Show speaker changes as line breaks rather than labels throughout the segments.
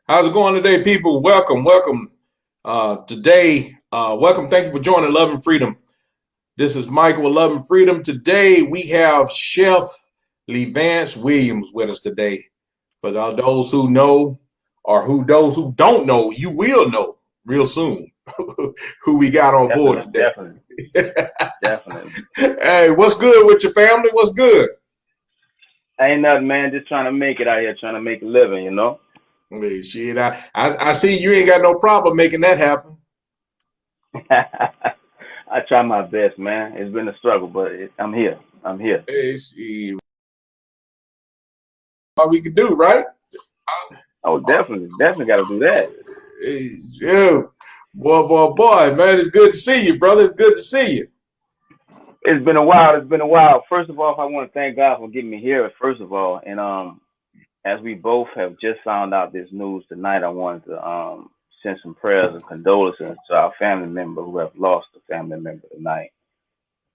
How's it going today, people? Welcome. Welcome. Thank you for joining Love and Freedom. This is Michael with Love and Freedom. Today we have Chef Leevance Williams with us today. For those who know, or those who don't know, you will know real soon who we got on board
Definitely,
today.
definitely, definitely.
Hey, what's good with your family? What's good?
Ain't nothing, man. Just trying to make it out here, trying to make a living.
Hey, shit, I see you ain't got no problem making that happen.
I try my best, man. It's been a struggle, but I'm here. I'm here.
Hey, shit, what we can do, right?
Oh, definitely, definitely got to do that.
Hey, yeah. Boy, man, it's good to see you, brother. It's good to see you.
It's been a while. It's been a while. First of all, I want to thank God for getting me here. First of all, and as we both have just found out this news tonight, I wanted to send some prayers and condolences to our family member who have lost a family member tonight.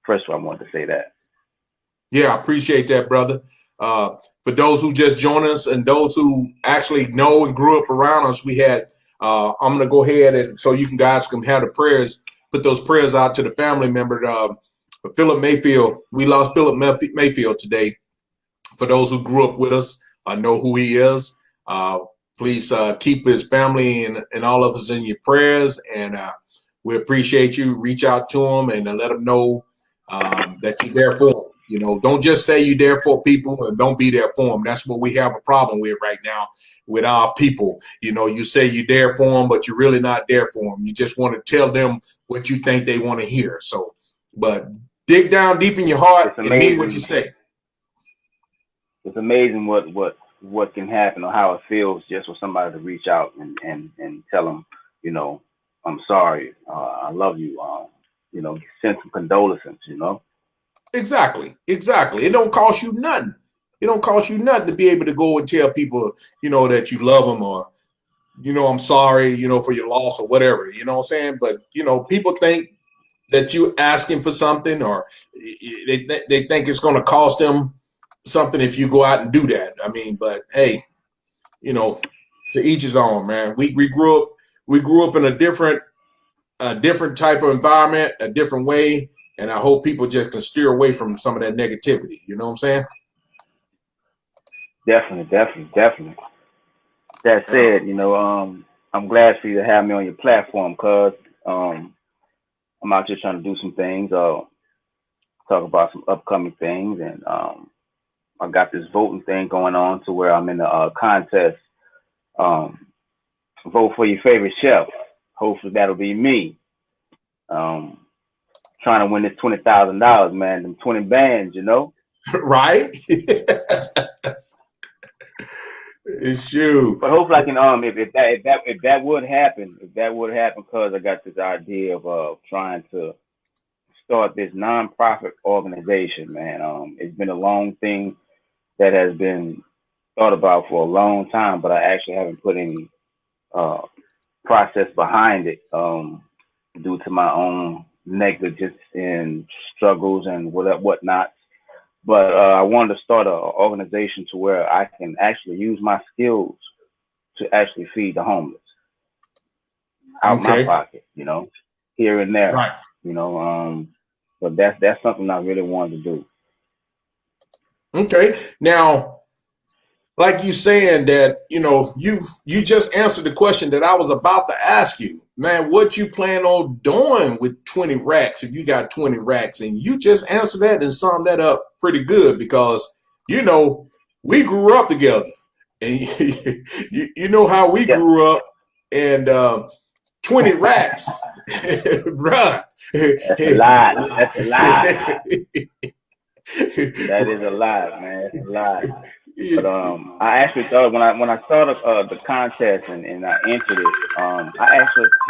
First of all, I wanted to say that.
Yeah, I appreciate that, brother. For those who just joined us and those who actually know and grew up around us, we had. I'm gonna go ahead and so you can guys can have the prayers. Put those prayers out to the family member, Philip Mayfield. We lost Philip Mayfield today. For those who grew up with us, know who he is. Uh, please keep his family and all of us in your prayers, and we appreciate you. Reach out to him and let them know that you're there for them. You know, don't just say you're there for people and don't be there for them. That's what we have a problem with right now with our people. You know, you say you're there for them, but you're really not there for them. You just want to tell them what you think they want to hear. So, but dig down deep in your heart
It's
and mean what you
amazing.
say.
It's amazing what can happen or how it feels just for somebody to reach out and tell them, you know, I'm sorry, I love you, send some condolences.
Exactly. It don't cost you nothing. It don't cost you nothing to be able to go and tell people, that you love them or, I'm sorry, for your loss or whatever. You know what I'm saying? But people think that you asking for something or they think it's going to cost them something if you go out and do that. I mean, but hey, you know, to each his own, man. We grew up in a different type of environment, a different way, and I hope people just can steer away from some of that negativity. You know what I'm saying?
Definitely, definitely, definitely. That
Yeah.
said, I'm glad for you to have me on your platform, cuz um, I'm out here trying to do some things, talk about some upcoming things, and I got this voting thing going on to where I'm in a contest. Um, Vote for your favorite chef. Hopefully that'll be me. Um, Trying to win this $20,000, man. Them 20 bands.
Right? It's you.
But hopefully I can if that would happen, cause I got this idea of trying to start this nonprofit organization, man. It's been a long thing that has been thought about for a long time, but I actually haven't put any uh process behind it, due to my own negligence and struggles and whatnot. But I wanted to start an organization to where I can actually use my skills to actually feed the homeless out my
Okay.
pocket, here and there,
Right.
you know. But that's something I really wanted to do.
Okay. Now, like you saying that, you just answered the question that I was about to ask you. Man, what you plan on doing with 20 racks if you got 20 racks? And you just answered that and summed that up pretty good because, you know, we grew up together. And you know how we
Yeah,
grew up and 20 racks, bruh.
that's a lot. That's a lot. That is a lot, man. That's a lot. But I actually thought when I saw the contest and I entered it,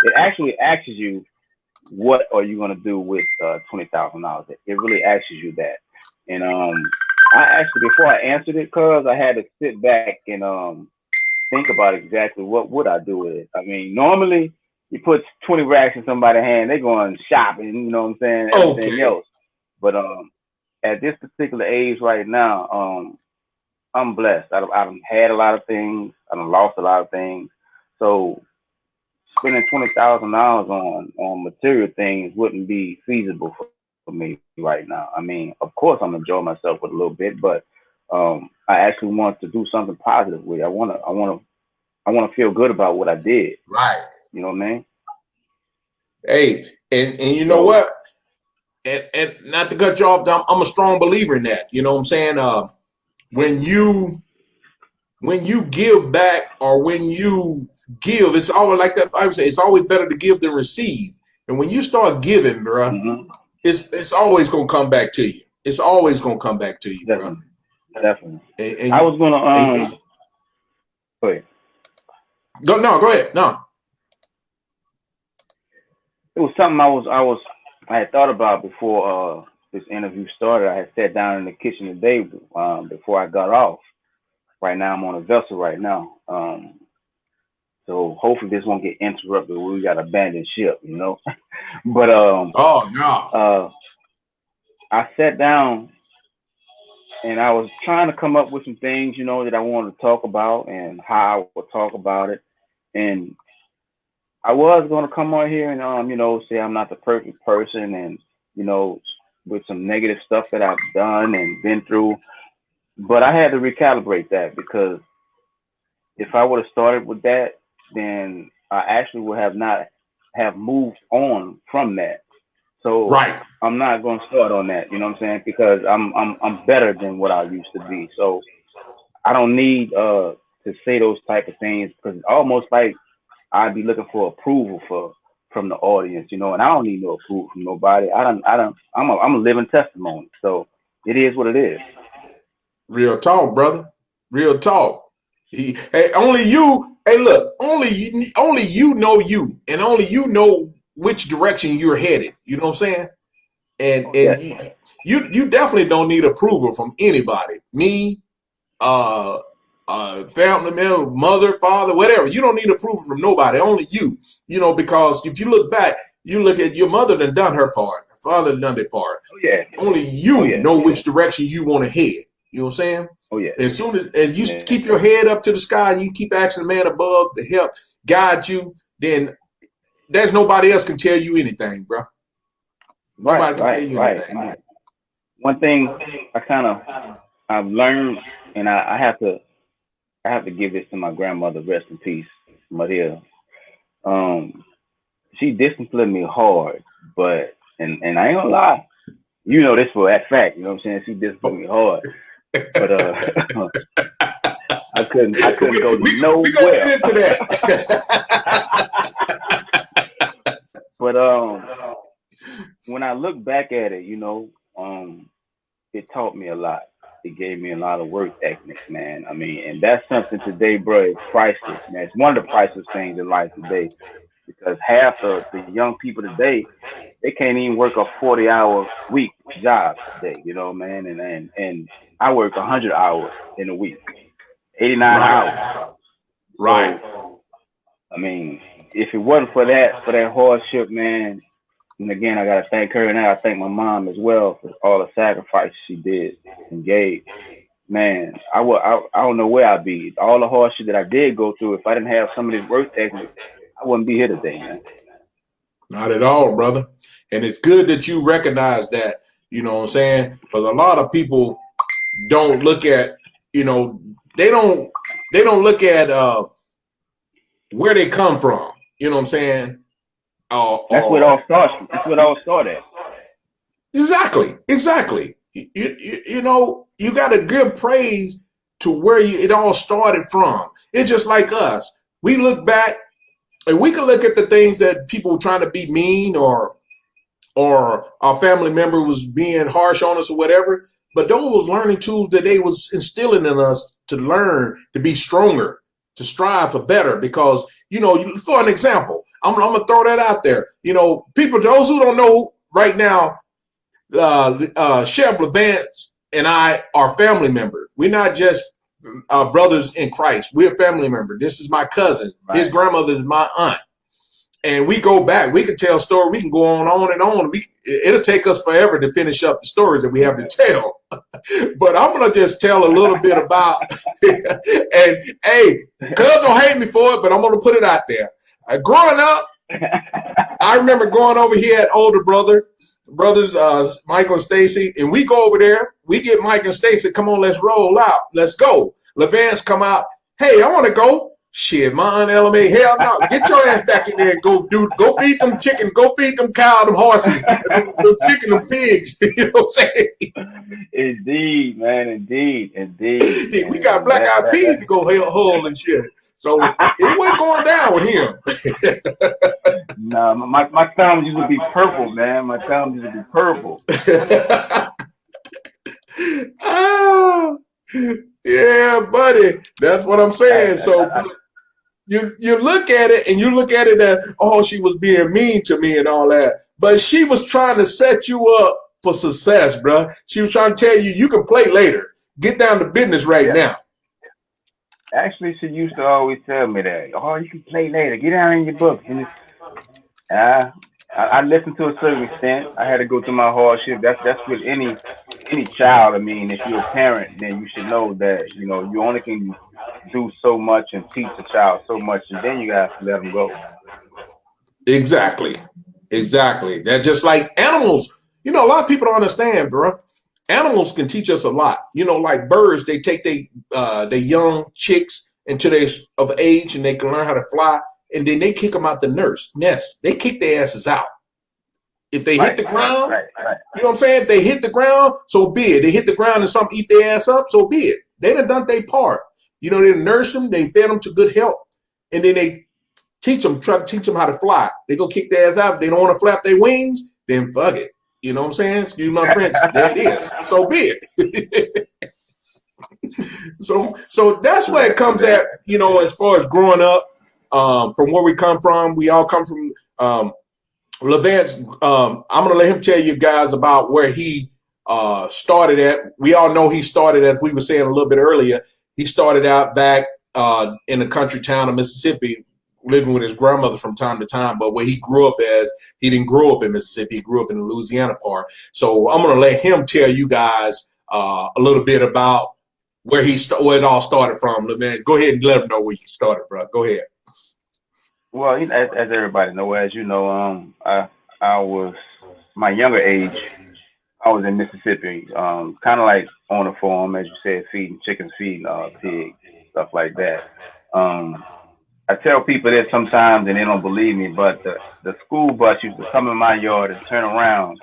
it actually asks you what are you gonna do with $20,000. It really asks you that, and I actually before I answered it, cause I had to sit back and think about exactly what would I do with it. I mean, normally you put 20 racks in somebody's hand, they're going shopping, you know what I'm saying, everything
Okay.
else. But at this particular age right now, I'm blessed. I've had a lot of things. I've lost a lot of things. So spending $20,000 on material things wouldn't be feasible for me right now. I mean, of course, I'm enjoying myself with a little bit, but I actually want to do something positive with it. I want to feel good about what I did.
Right.
You know what I mean?
Hey, and you know
So,
what? And not to cut you off, I'm a strong believer in that. You know what I'm saying? When you give back, or when you give, it's always like that. I would say it's always better to give than receive. And when you start giving, bro,
mm-hmm,
it's always gonna come back to you. It's always gonna come back to you, bro.
definitely, definitely.
And,
I
and,
was gonna
and
go ahead.
go ahead. No.
It was something I had thought about before this interview started. I had sat down in the kitchen today before I got off. Right now, I'm on a vessel right now. So hopefully this won't get interrupted. We got abandoned ship, you know. But
Oh no.
uh, I sat down and I was trying to come up with some things, you know, that I wanted to talk about and how I would talk about it. And I was going to come on here and you know, say I'm not the perfect person, and you know, with some negative stuff that I've done and been through. But I had to recalibrate that, because if I would have started with that, then I actually would have not have moved on from that. So
Right.
I'm not going to start on that. You know what I'm saying? Because I'm better than what I used to be. So I don't need to say those type of things, because it's almost like I'd be looking for approval from the audience, you know, and I don't need no approval from nobody. I'm a living testimony. So it is what it is.
Real talk, brother. Real talk. Hey, only you. Hey, look. Only you know you, and only you know which direction you're headed. You know what I'm saying? And
Oh yes,
you definitely don't need approval from anybody. Me, uh, family member, mother, father, whatever. You don't need approval from nobody. Only you. You know, because if you look back, you look at your mother done her part, her father done their part.
oh yeah,
Only
oh
you
yeah,
know which direction you want to head. You know what I'm saying?
oh yeah,
As soon as you
yes
keep
sir.
your head up to the sky and you keep asking the man above to help guide you, then there's nobody else can tell you anything, bro.
Right,
Nobody can tell
right,
you
right.
anything.
I mean, one thing I've learned, and I have to give this to my grandmother, rest in peace, Maria. Um, she disciplined me hard, but and I ain't gonna lie, you know this for that fact. You know what I'm saying? She disciplined me hard, but I couldn't go
We gonna
nowhere.
get into that.
But when I look back at it, you know, it taught me a lot. It gave me a lot of work ethic, man. I mean, and that's something today, bro, is priceless, man. It's one of the priceless things in life today, because half the young people today, they can't even work a 40-hour week job today, you know, man. And I work 100 hours in a week, 89 hours.
Right. Right.
So I mean, if it wasn't for that hardship, man, and again, I gotta thank her, and I thank my mom as well for all the sacrifices she did and gave. Man, I don't know where I'd be. All the hardship that I did go through, if I didn't have some of this work ethic, I wouldn't be here today, man.
Not at all, brother. And it's good that you recognize that, you know what I'm saying? Because a lot of people don't look at, you know, they don't look at where they come from. You know what I'm saying?
That's what it
Or
all starts. That's what it all started.
exactly. You know, you got to give praise to where it all started from. It's just like us. We look back and we can look at the things that people were trying to be mean, or our family member was being harsh on us or whatever. But those was learning tools that they was instilling in us to learn to be stronger, to strive for better. Because, you know, for an example, I'm gonna throw that out there. You know, people, those who don't know right now, Chef Leevance and I are family members. We're not just brothers in Christ. We're family members. This is my cousin. His
Right.
grandmother is my aunt. and we go back. We can tell story. We can go on and on. It'll take us forever to finish up the stories that we have to tell. But I'm gonna just tell a little bit about. And hey, cuz don't hate me for it, but I'm gonna put it out there. Growing up, I remember going over here at older brothers, Michael and Stacy, and we go over there. We get Mike and Stacy. Come on, let's roll out. Let's go. Leevance come out. Hey, I want to go. Shit, my Aunt LMA, hell no. Get your ass back in there and go feed them chickens, go feed them cows, them horses, them chicken, them pigs. You know what I'm saying?
Indeed, man, indeed.
We got black eyed peas to go hull and shit. So it wasn't going down with him.
No, my thumbs used to be purple, man. My thumbs used to be purple.
Oh, yeah, buddy. That's what I'm saying. So you look at it and you look at it as, oh, she was being mean to me and all that. But she was trying to set you up for success, bro. She was trying to tell you, you can play later. Get down to business right now.
Actually, she used to always tell me that. Oh, you can play later. Get down in your book. And I listened to a certain extent. I had to go through my hardship. That's with any child. I mean, if you're a parent, then you should know that, you know, you only can do so much and teach a child so much, and then you have to let them go.
Exactly. That's just like animals. You know, a lot of people don't understand, bro. Animals can teach us a lot. You know, like birds, they take their young chicks until they of age and they can learn how to fly, and then they kick them out the nest. They kick their asses out. If they hit the ground, you know what I'm saying? If they hit the ground, so be it. They hit the ground and something eat their ass up, so be it. They done their part. You know, they nursed them, they fed them to good health, and then they try to teach them how to fly. They go kick their ass out. If they don't want to flap their wings, then fuck it. You know what I'm saying? Excuse my French. There it is. So be it. So that's where it comes at, you know, as far as growing up, from where we come from. We all come from Leevance. I'm going to let him tell you guys about where he started at. We all know he started, as we were saying a little bit earlier, he started out back in the country town of Mississippi, living with his grandmother from time to time. But where he grew up as, he didn't grow up in Mississippi. He grew up in the Louisiana part. So I'm going to let him tell you guys a little bit about where where it all started from. Man, go ahead and let him know where you started, bro. Go ahead.
Well, you know, as everybody know, as you know, I was my younger age. I was in Mississippi, kind of like on a farm, as you said, feeding chickens, feeding pigs, stuff like that. I tell people this sometimes and they don't believe me, but the school bus used to come in my yard and turn around,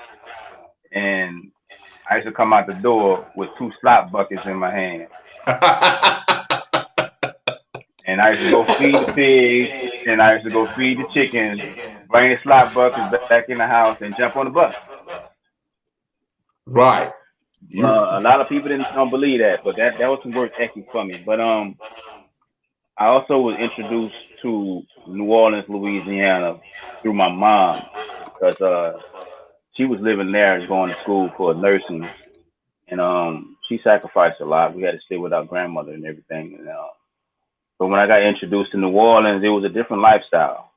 and I used to come out the door with 2 slop buckets in my hand. And I used to go feed the pigs, and I used to go feed the chickens, bring the slop buckets back in the house, and jump on the bus.
Right.
A lot of people don't believe that, but that was some work ethic for me. But I also was introduced to New Orleans, Louisiana, through my mom, because she was living there and going to school for nursing, and she sacrificed a lot. We had to stay with our grandmother and everything. But when I got introduced to New Orleans, it was a different lifestyle.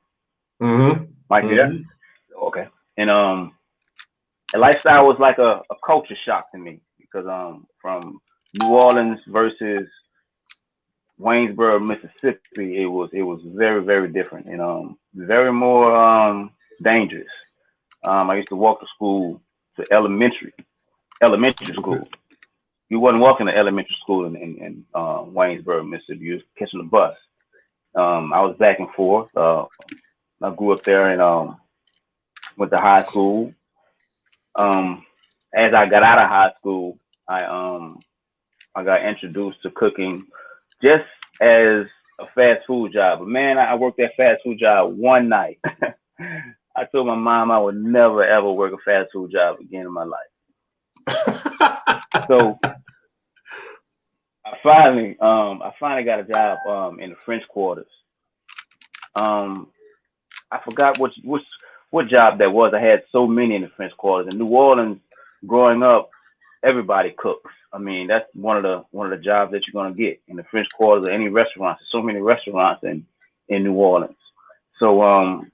Mike, you there? Okay. And the lifestyle was like a culture shock to me, because from New Orleans versus Waynesboro, Mississippi, it was very, very different, and very more dangerous. I used to walk to school, to elementary school. You wasn't walking to elementary school in Waynesboro, Mississippi. You was catching the bus. I was back and forth. I grew up there and went to high school. As I got out of high school, I got introduced to cooking just as a fast food job. But man, I worked that fast food job one night. I told my mom I would never ever work a fast food job again in my life. So I finally got a job in the French Quarters. I forgot what job that was. I had so many in the French Quarters. In New Orleans, growing up, everybody cooks. I mean, that's one of the jobs that you're gonna get in the French Quarters or any restaurants. There's so many restaurants in New Orleans. So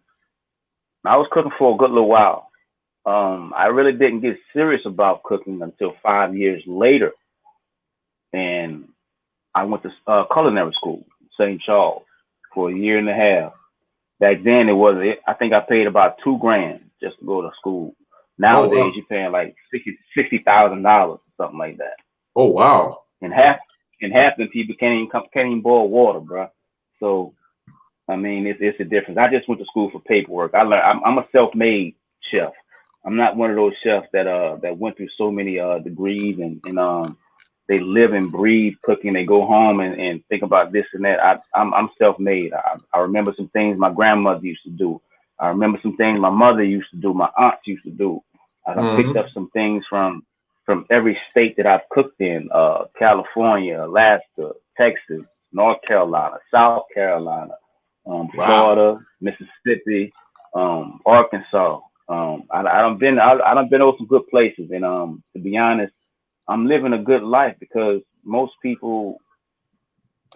I was cooking for a good little while. I really didn't get serious about cooking until 5 years later, and I went to culinary school, St. Charles, for a year and a half. Back then, it was I think I paid about $2,000 just to go to school.
Oh
Nowadays,
wow.
you're paying like $60,000 or something like that.
Oh wow.
And half the people can't even boil water, bro. So I mean, it's a difference. I just went to school for paperwork. I learned. I'm a self-made chef. I'm not one of those chefs that went through so many degrees and they live and breathe cooking. They go home and think about this and that. I'm self-made. I remember some things my grandmother used to do. I remember some things my mother used to do. My aunts used to do. I done picked up
Mm-hmm.
some things from every state that I've cooked in: California, Alaska, Texas, North Carolina, South Carolina,
Wow.
Florida, Mississippi, Arkansas. I done been over some good places, and to be honest, I'm living a good life because most people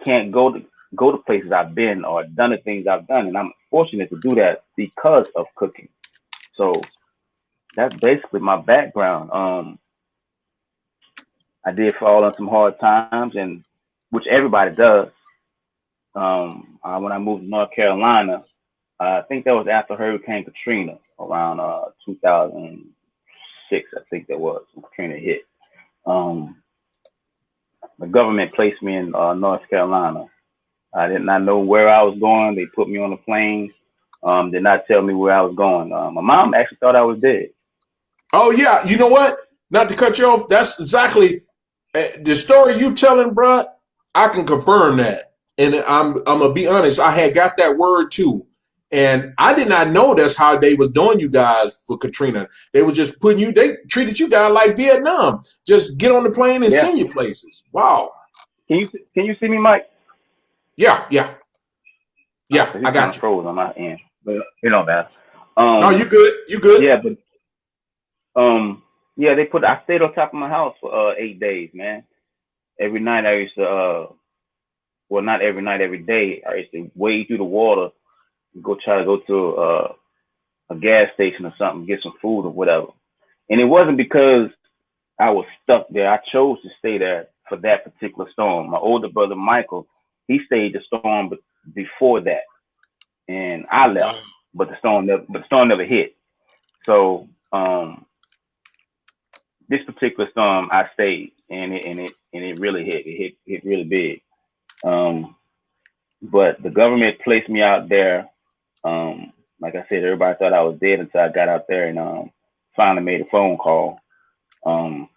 can't go to places I've been or done the things I've done, and I'm fortunate to do that because of cooking. So that's basically my background. I did fall on some hard times, and which everybody does. When I moved to North Carolina, I think that was after Hurricane Katrina, around 2006. I think that was when Katrina hit. Um, the government placed me in North Carolina. I did not know where I was going. They put me on a plane. Did not tell me where I was going. My mom actually thought I was dead.
Oh yeah. You know what? Not to cut you off. That's exactly the story you telling, bro. I can confirm that, and I'm gonna be honest. I had got that word too, and I did not know that's how they was doing you guys for Katrina. They were just putting you. They treated you guys like Vietnam. Just get on the plane and
Yeah.
send you places. Wow.
Can you see me, Mike?
Yeah. Yeah. Yeah.
Because
I
he kind
got
of
you.
froze on my end. But you know that.
No, you
Um.
good. You good.
Yeah, but yeah, they put. I stayed on top of my house for 8 days, man. Every night I used to well, not every night, every day I used to wade through the water, go try to go to a gas station or something, get some food or whatever. And it wasn't because I was stuck there. I chose to stay there for that particular storm. My older brother Michael, he stayed the storm before that, and I left,
Wow.
but the storm never hit. So this particular storm, I stayed, and it really hit. It hit really big. Um, but the government placed me out there. Like I said, everybody thought I was dead until I got out there and finally made a phone call. Um,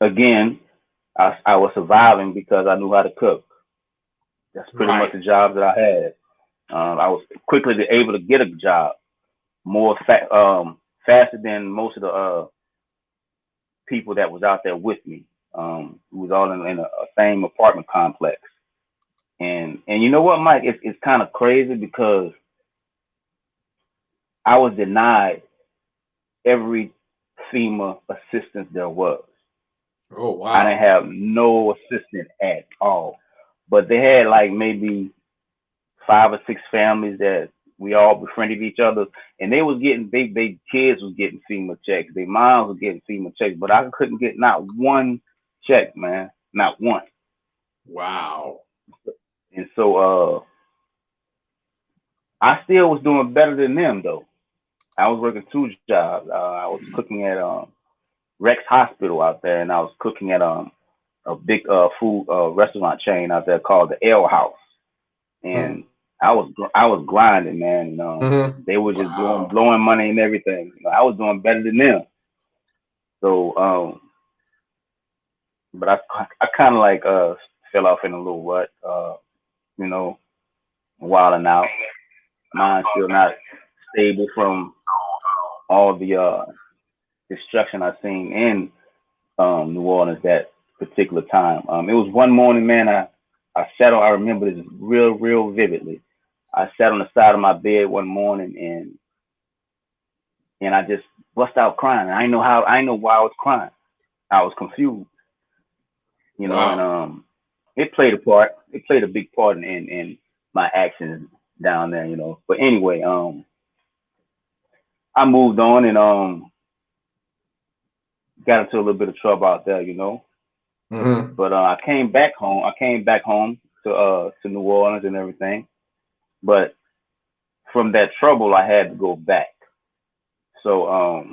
again, I was surviving because I knew how to cook. That's pretty much
Right.
the job that I had. I was quickly able to get a job faster than most of the people that was out there with me. We was all in a same apartment complex. And you know what, Mike? It's kind of crazy because I was denied every FEMA assistance there was.
Oh
I didn't
wow.
have no assistance at all. But they had like maybe 5 or 6 families that we all befriended each other, and they was getting they kids was getting FEMA checks, their moms was getting FEMA checks, but I couldn't get not one check, man, not one.
Wow.
And so I still was doing better than them though. I was working 2 jobs. I was cooking at Rex Hospital out there, and I was cooking at a big food restaurant chain out there called the Ale House. And I was grinding, man. And
Mm-hmm.
they were just doing
Wow.
blowing money and everything. You know, I was doing better than them. So, but I kind of like fell off in a little rut. You know, wilding out. Mine's still not stable from all the destruction I seen in New Orleans that particular time. It was one morning, man. I sat on. I remember this real vividly. I sat on the side of my bed one morning and I just bust out crying. I didn't know how. I didn't know why I was crying. I was confused, and
Wow.
it played a part. It played a big part in my actions down there, But anyway, I moved on and got into a little bit of trouble out there, you know.
Mm-hmm.
But I came back home. I came back home to New Orleans and everything. But from that trouble, I had to go back. So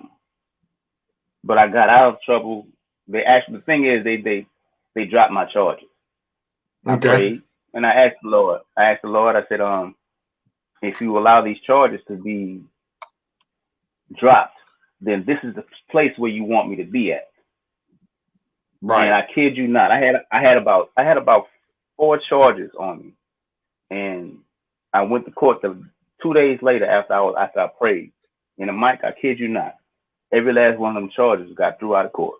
but I got out of trouble. The thing is they dropped my charges. I
Okay.
prayed and I asked the Lord. I said, if you allow these charges to be dropped, then this is the place where you want me to be at. And
Right.
I kid you not, I had about 4 charges on me, and I went to court 2 days later after I prayed. And Mike, I kid you not, every last one of them charges got threw out of court.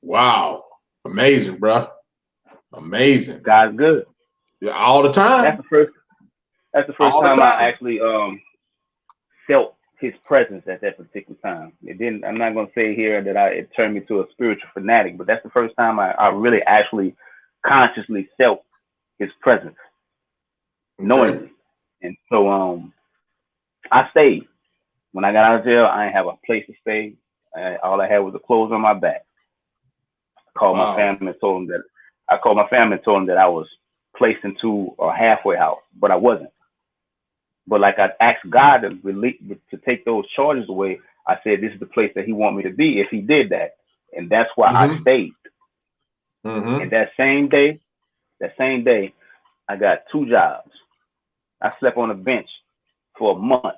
Wow. Amazing, bro. Amazing.
God's good.
Yeah, all the
That's
time.
the first. That's the first
All the
time I
time.
actually felt His presence at that particular time. It didn't. I'm not gonna say here that it turned me to a spiritual fanatic, but that's the first time I really actually consciously felt His presence
Okay.
knowingly. And so I stayed. When I got out of jail, I didn't have a place to stay. All I had was the clothes on my back. I called my
Wow.
family and told them that I was placed into a halfway house, but I wasn't. But like I asked God to take those charges away, I said this is the place that He want me to be if He did that, and that's why I
Mm-hmm.
stayed. And
Mm-hmm.
that same day, I got 2 jobs. I slept on a bench for a month,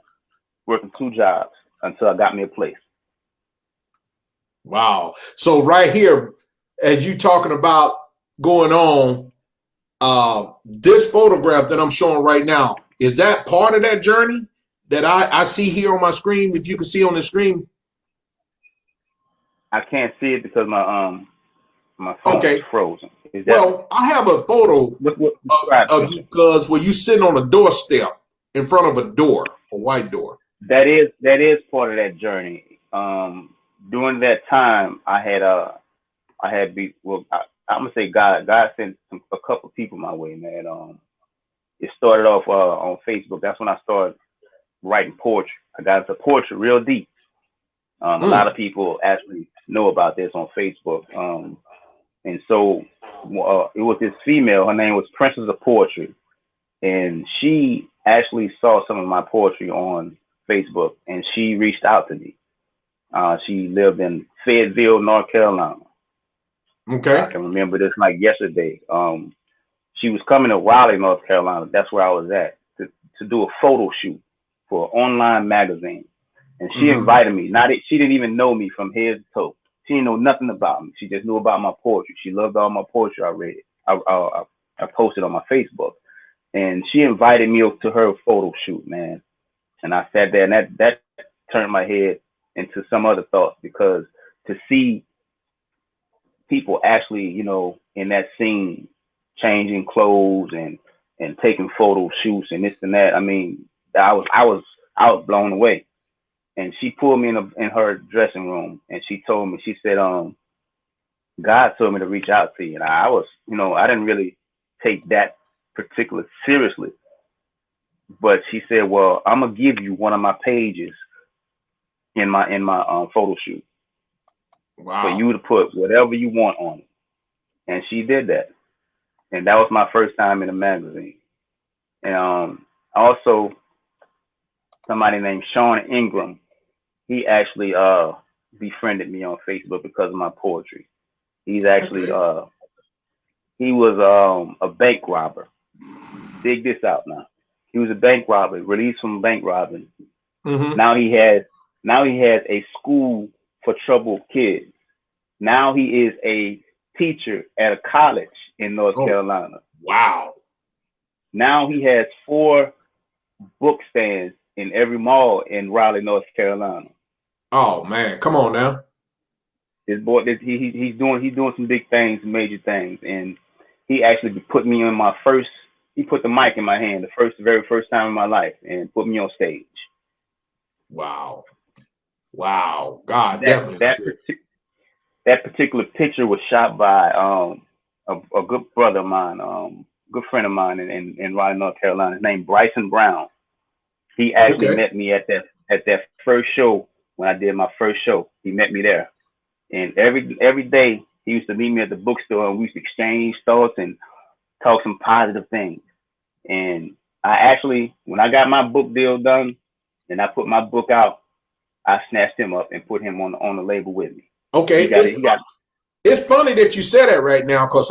working 2 jobs until I got me a place.
Wow. So right here, as you talking about going on, this photograph that I'm showing right now, is that part of that journey that I see here on my screen, that you can see on the screen?
I can't see it because my phone is
Okay.
frozen. Is that
Well, I have a photo
what describe
of
to
you
me?
because where you sitting on a doorstep in front of a door, a white door.
That is part of that journey. During that time, I had be well. I'm gonna say God sent a couple people my way, man. It started off on Facebook. That's when I started writing poetry. I got into poetry real deep. A lot
Mm,
of people actually know about this on Facebook. And so it was this female. Her name was Princess of Poetry, and she actually saw some of my poetry on Facebook, and she reached out to me. She lived in Fayetteville, North Carolina. I
okay.
can remember this like yesterday. She was coming to Raleigh, North Carolina. That's where I was at to do a photo shoot for an online magazine. And she
Mm-hmm.
invited me. She didn't even know me from head to toe. She didn't know nothing about me. She just knew about my poetry. She loved all my poetry I read. I posted on my Facebook, and she invited me to her photo shoot, man. And I sat there, and that turned my head into some other thoughts because to see people actually, in that scene, changing clothes and taking photo shoots and this and that. I mean, I was blown away. And she pulled me in her dressing room and she told me, she said, God told me to reach out to you. And I was, I didn't really take that particular seriously. But she said, well, I'm gonna give you one of my pages in my photo shoot for
Wow.
you to put whatever you want on it. And she did that. And that was my first time in a magazine. And also somebody named Sean Ingram, he actually befriended me on Facebook because of my poetry. He's actually
Okay.
he was a bank robber. Dig this out now. He was a bank robber, released from bank robbing.
Mm-hmm.
Now he has a school for troubled kids. Now he is a teacher at a college in North
Oh,
Carolina.
wow.
Now he has 4 book stands in every mall in Raleigh, North Carolina.
Oh man, come on now.
This boy, he's doing some big things, major things, and he actually put me on my first. He put the mic in my hand very first time in my life, and put me on stage.
Wow. Wow. God
That
definitely
that
did.
partic- that particular picture was shot by a good brother of mine, good friend of mine in Raleigh, North Carolina. His name Bryson Brown. He actually
Okay.
met me at that. at that first show when I did my first show. He met me there, and every day he used to meet me at the bookstore, and we used to exchange thoughts and talk some positive things. And I actually, when I got my book deal done, and I put my book out, I snatched him up and put him on the label with me.
Okay,
He got it. He got.
it's funny that you said that right now because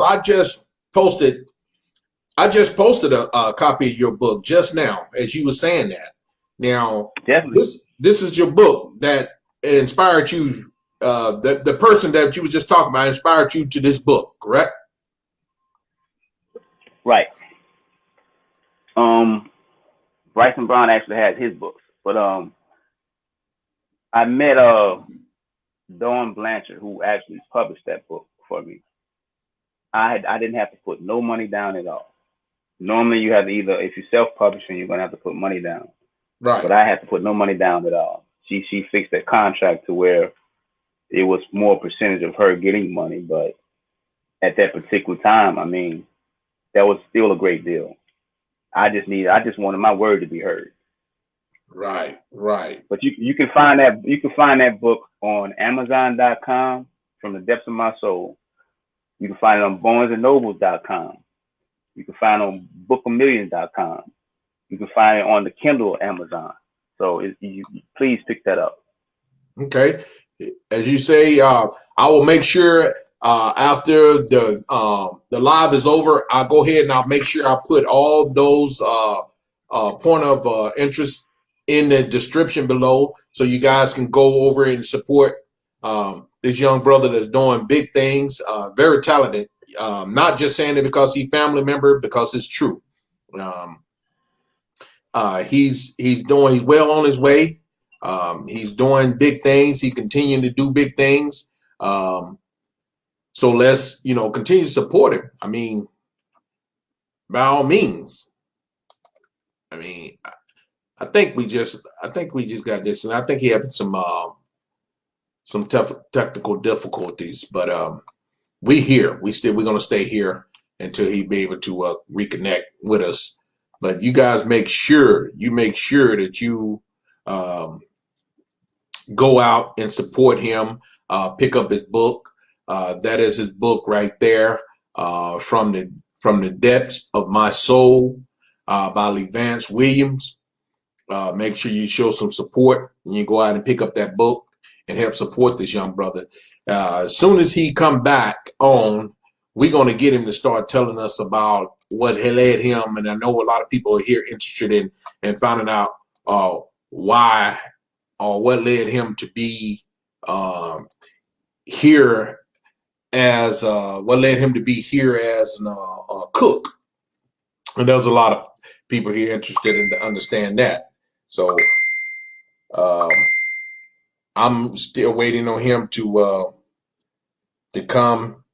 posted I just posted a copy of your book just now as you were saying that. Now
Definitely.
this is your book that inspired you. The person that you was just talking about inspired you to this book, correct?
Right. Bryson Brown actually has his books, but I met Dawn Blanchard who actually published that book for me. I didn't have to put no money down at all. Normally you have to either, if you're self-publishing, you're gonna have to put money down.
Right.
But I had to put no money down at all. She fixed that contract to where it was more percentage of her getting money, but at that particular time, I mean, that was still a great deal. I just wanted my word to be heard.
Right. Right.
But you can find that book on Amazon.com from the depths of my soul. You can find it on BarnesandNobles.com. You can find it on BookAMillion.com. You can find it on the Kindle Amazon. So please pick that up.
Okay. As you say, I will make sure after the live is over, I'll go ahead and I'll make sure I put all those point of interest in the description below, so you guys can go over and support this young brother that's doing big things. Very talented. Not just saying it because he's family member, because it's true. Um, he's well on his way. He's doing big things. He continuing to do big things. So let's continue to support him. I mean, by all means. I mean, I think we just got this, and I think he having some tough technical difficulties, but we here. We're gonna stay here until he be able to reconnect with us. But you guys make sure that you um, go out and support him. Pick up his book. That is his book right there. From the depths of my soul by Leevance Williams. Make sure you show some support and you go out and pick up that book and help support this young brother. As soon as he come back on, we're going to get him to start telling us about what led him. And I know a lot of people are here interested in finding out why or what led him to be here as a cook. And there's a lot of people here interested in to understand that. So um, I'm still waiting on him to come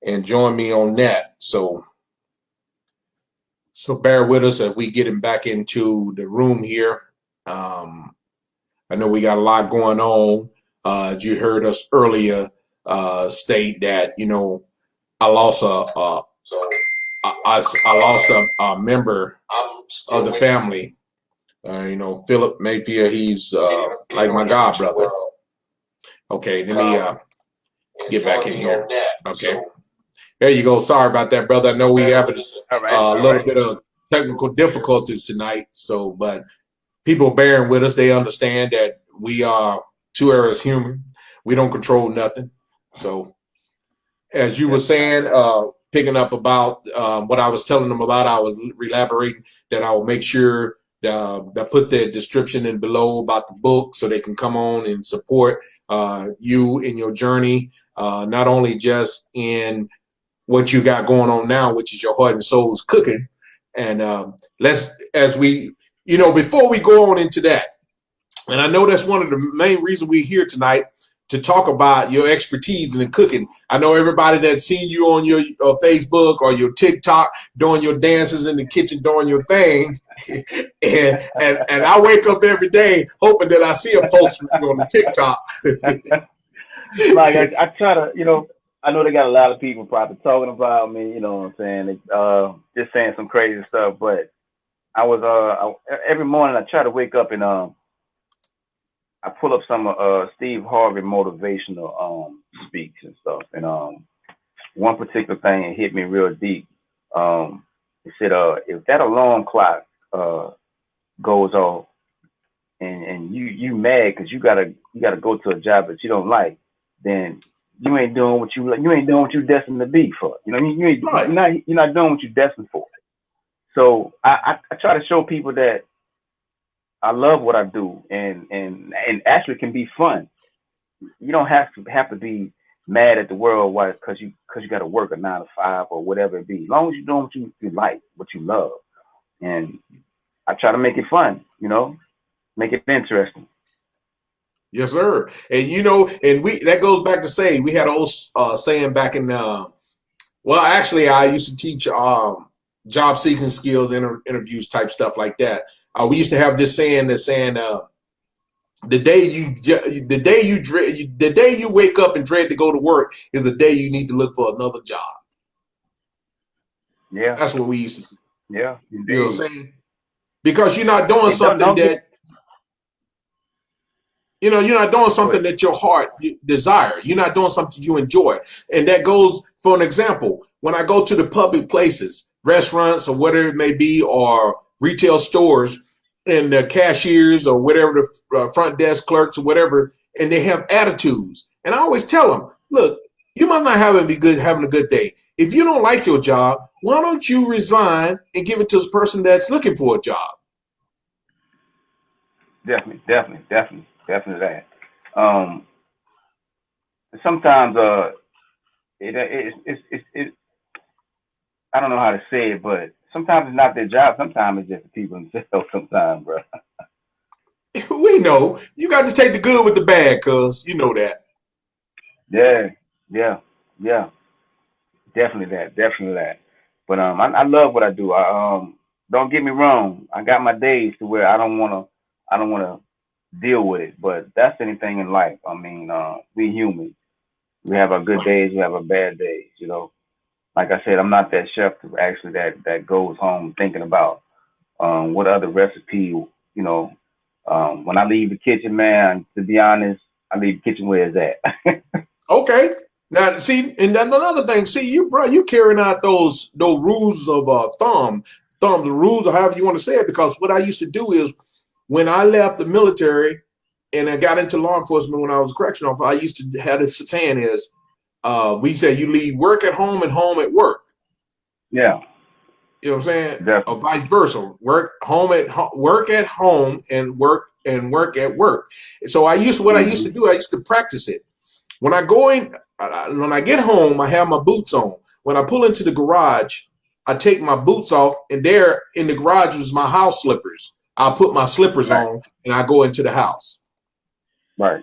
and join me on that. So bear with us as we get him back into the room here. I know we got a lot going on. As you heard us earlier state that I lost I lost a member of the family. Philip Mayfield. He's like my god brother. Okay, let me get back in here. Okay, there you go. Sorry about that, brother. I know we having a little bit of technical difficulties tonight. So, but people bearing with us. They understand that we are two eras human. We don't control nothing. So, as you were saying, picking up about what I was telling them about, I was elaborating that I will make sure that put the description in below about the book so they can come on and support you in your journey, not only just in what you got going on now, which is your heart and soul's cooking. And before we go on into that, and I know that's one of the main reasons we're here tonight, to talk about your expertise in the cooking. I know everybody that's seen you on your Facebook or your TikTok doing your dances in the kitchen, doing your thing. and I wake up every day hoping that I see a post from you on the TikTok.
Like I try to, I know they got a lot of people probably talking about me, you know what I'm saying? Just saying some crazy stuff, but I was every morning I try to wake up and I pull up some Steve Harvey motivational speaks and stuff, and one particular thing hit me real deep. He said, if that alarm clock goes off and you mad because you gotta go to a job that you don't like, then you ain't doing what you ain't doing what you're destined to be for. You know,
Right.
you're not doing what you're destined for. So I try to show people that I love what I do, and actually can be fun. You don't have to be mad at the world why because you got to work a 9 to 5 or whatever it be. As long as you're doing what you like, what you love, and I try to make it fun. You know, make it interesting.
Yes, sir. And and we that goes back to say we had an old saying back in well, actually, I used to teach job seeking skills, interviews type stuff like that. We used to have this saying that saying the day you wake up and dread to go to work is the day you need to look for another job.
Yeah,
That's what we used to say.
yeah,
You know what
indeed.
I'm saying? Because you're not doing
It
something
don't get
that you're not doing
go
something
ahead.
that your heart desire. You're not doing something you enjoy. And that goes for an example. When I go to the public places, restaurants or whatever it may be, or retail stores, and the cashiers or whatever the front desk clerks or whatever, and they have attitudes. And I always tell them, look, you might not having a good day. If you don't like your job, why don't you resign and give it to the person that's looking for a job?
Definitely that. Um, sometimes it I don't know how to say it, but sometimes it's not their job. Sometimes it's just the people themselves. Sometimes, bro.
We know you got to take the good with the bad, cuz you know that.
Yeah, yeah, yeah. Definitely that. But I love what I do. I don't get me wrong. I got my days to where I don't wanna deal with it. But that's anything in life. I mean, we human. We have our good
Right.
days. We have our bad days. You know, like I said, I'm not that chef actually that goes home thinking about what other recipe. You know, when I leave the kitchen, man. To be honest, I leave the kitchen where it's at.
Okay. Now, see, and then another thing, see, you carrying out those rules of the rules, or however you want to say it. Because what I used to do is when I left the military and I got into law enforcement when I was a correctional officer, I used to have this saying is, we say you leave work at home and home at work.
Yeah,
You know what I'm saying? Or
definitely.
vice versa. Work at home and work at work. So what I used
Hmm.
to do. I used to practice it. When I get home, I have my boots on. When I pull into the garage, I take my boots off, and there in the garage is my house slippers. I'll put my slippers
Right,
on, and I go into the house.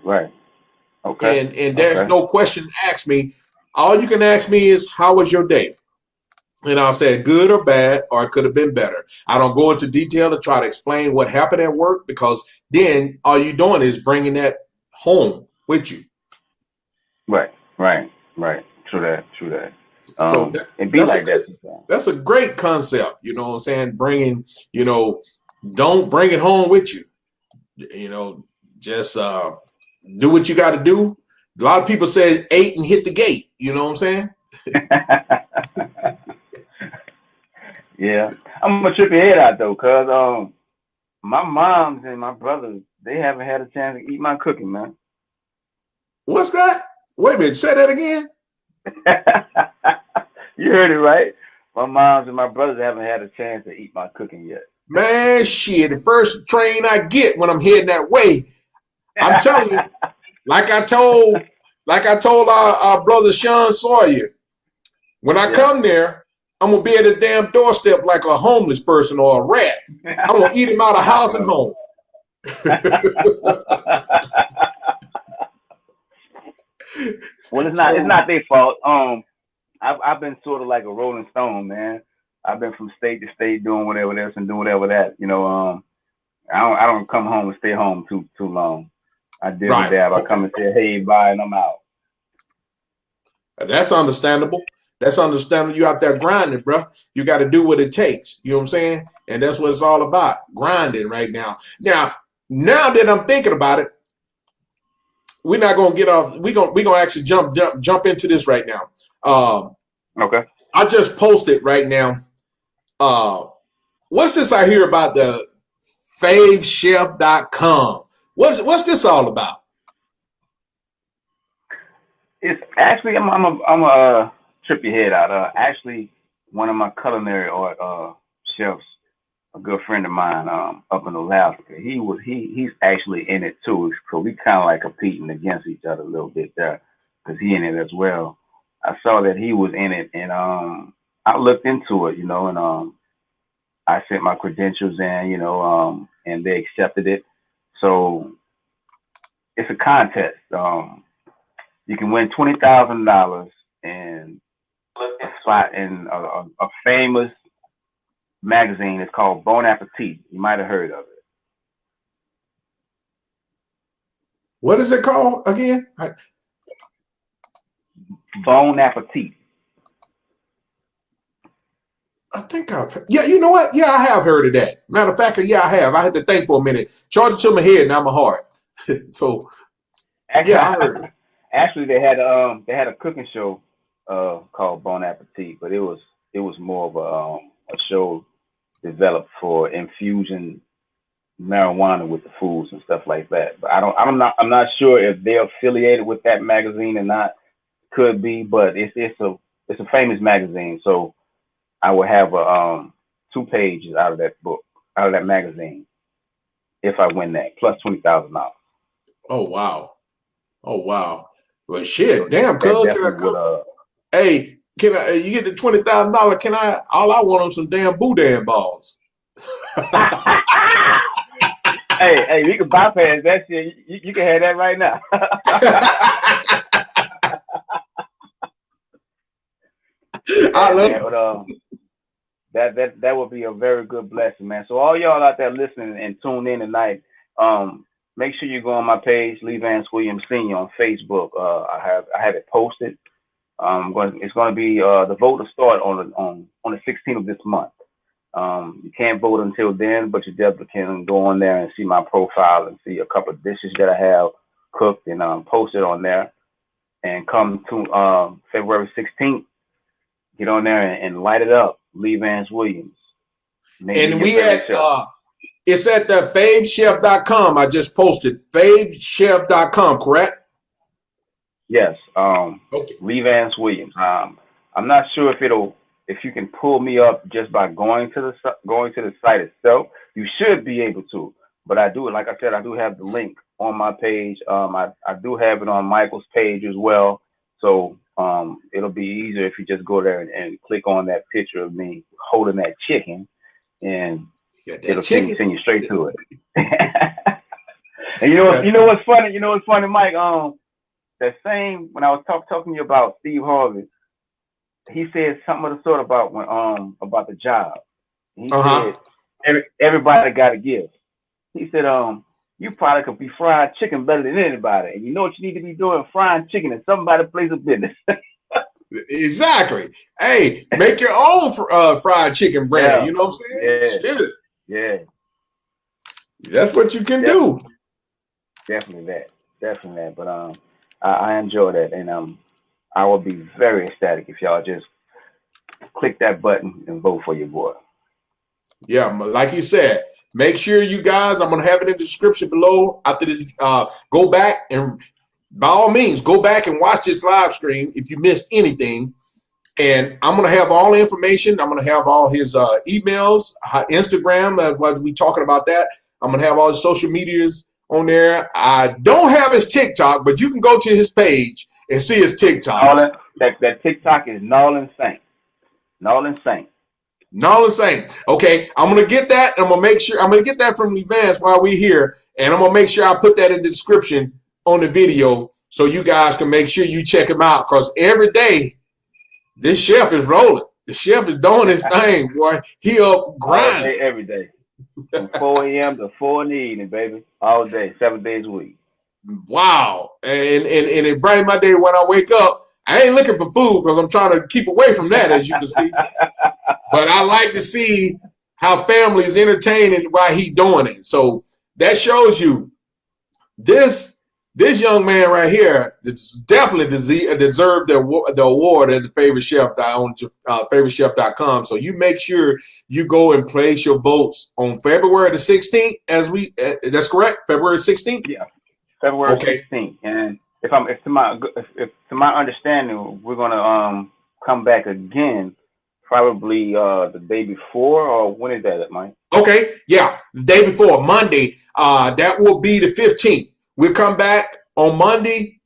right. Okay,
And there's
okay.
no question asked me. All you can ask me is, "How was your day?" And I'll say good or bad, or it could have been better. I don't go into detail to try to explain what happened at work because then all you're doing is bringing that home with you.
Right, right. True that.
So
It be
that's a
like
good,
that sometimes.
that's a great concept. You know what I'm saying? You know, don't bring it home with you. You know, just do what you got to do. A lot of people say 8 and hit the gate. You know what I'm saying?
Yeah, I'm gonna trip your head out though, cause my moms and my brothers they haven't had a chance to eat my cooking, man.
What's that? Wait a minute. Say that again.
You heard it right. My moms and my brothers haven't had a chance to eat my cooking yet.
Man, shit. The first train I get when I'm heading that way, I'm telling you, like I told, our brother Sean Sawyer, when I
Yeah.
come there, I'm gonna be at the damn doorstep like a homeless person or a rat. I'm gonna eat him out of house and home.
Well, it's
So
not their fault. I've been sort of like a rolling stone, man. I've been from state to state doing whatever this and doing whatever that. You know, I don't come home and stay home too long. I dib and
right,
dab. I
okay,
come and say hey bye and I'm out.
that's understandable. That's understandable. You out there grinding, bro. You got to do what it takes. You know what I'm saying? And that's what it's all about, grinding right now. Now that I'm thinking about it, we're not gonna get off. We're gonna actually jump into this right now.
Okay.
I just posted right now. What's this I hear about the favechef.com? What's this all about?
It's actually I'm a trip your head out. Actually, one of my culinary art chefs, a good friend of mine, up in Alaska. He's actually in it too. So we kind of like competing against each other a little bit there, because he in it as well. I saw that he was in it, and I looked into it, and I sent my credentials in, and they accepted it. So it's a contest. You can win $20,000 and a spot in a famous magazine. It's called Bon Appetit. You might have heard of it.
What is it called again?
Bon Appetit.
I think yeah, you know what? Yeah, I have heard of that. Matter of fact, yeah, I have. I had to think for a minute. Charge it to my head, not my heart. So yeah, I heard it.
Actually, they had a cooking show called Bon Appetit, but it was more of a show developed for infusing marijuana with the foods and stuff like that. But I'm not sure if they're affiliated with that magazine or not. Could be, but it's a famous magazine, so I will have 2 pages out of that book, out of that magazine, if I win that, plus $20,000.
Oh wow. Oh wow. Well shit,
So
damn
that
cuz, can I
definitely would
come? Hey, can I you get the $20,000? Can I all I want them some damn boudin balls.
hey, you can bypass that shit. You can have that right now.
I
Yeah,
love
man. But that would be a very good blessing, man. So all y'all out there listening and tune in tonight, make sure you go on my page, Leevance Williams Senior on Facebook. I have it posted. It's going to be the vote will start on the 16th of this month. You can't vote until then, but you definitely can go on there and see my profile and see a couple of dishes that I have cooked and posted on there. And come to February 16th, get on there and light it up. Leevance Williams. Maybe
and
your
we
favorite
had
chef.
it's at the favechef.com. I just posted favechef.com, correct?
Yes.
Okay.
Leevance Williams. I'm not sure if you can pull me up just by going to the site itself. You should be able to, but I do, like I said, I do have the link on my page. I do have it on Michael's page as well. So it'll be easier if you just go there and click on that picture of me holding that chicken, and it'll send you straight to it. And you know what's funny? You know what's funny, Mike? That same when I was talking to you about Steve Harvey, he said something of the sort about the job. He said everybody got a gift. He said you probably could be frying chicken better than anybody, and you know what you need to be doing, frying chicken in somebody's place of business.
Exactly. Hey, make your own fried chicken brand.
Yeah.
You know what I'm saying?
Yeah.
Shit.
Yeah.
That's what you can do.
Definitely that. But I enjoy that, and I will be very ecstatic if y'all just click that button and vote for your boy.
Yeah, like you said, make sure you guys, I'm going to have it in the description below after this. Go back and by all means, go back and watch this live stream if you missed anything. And I'm going to have all the information. I'm going to have all his emails, Instagram, what we talking about that. I'm going to have all his social medias on there. I don't have his TikTok, but you can go to his page and see his TikTok.
That TikTok is Nolan Saint. Nolan Saint.
Nolan Saint. Okay, I'm gonna get that. I'm gonna make sure I'm gonna get that from Leevance while we're here, and I'm gonna make sure I put that in the description on the video so you guys can make sure you check him out. Because every day this chef is rolling. The chef is doing his thing, boy. He up grinding.
All day, every day. From 4 a.m. to 4 in the evening, baby. All day, 7 days a week.
Wow. And it brightens my day when I wake up. I ain't looking for food because I'm trying to keep away from that, as you can see. But I like to see how families entertaining while he doing it. So that shows you this this young man right here definitely deserved the award as the favorite chef on favoritechef.com. So you make sure you go and place your votes on February the 16th. That's correct, February 16th.
Yeah, February 16th. And if to my understanding, we're gonna come back again, probably the day before, or when is that, Mike?
Okay, yeah, the day before, Monday. That will be the 15th. We'll come back on Monday,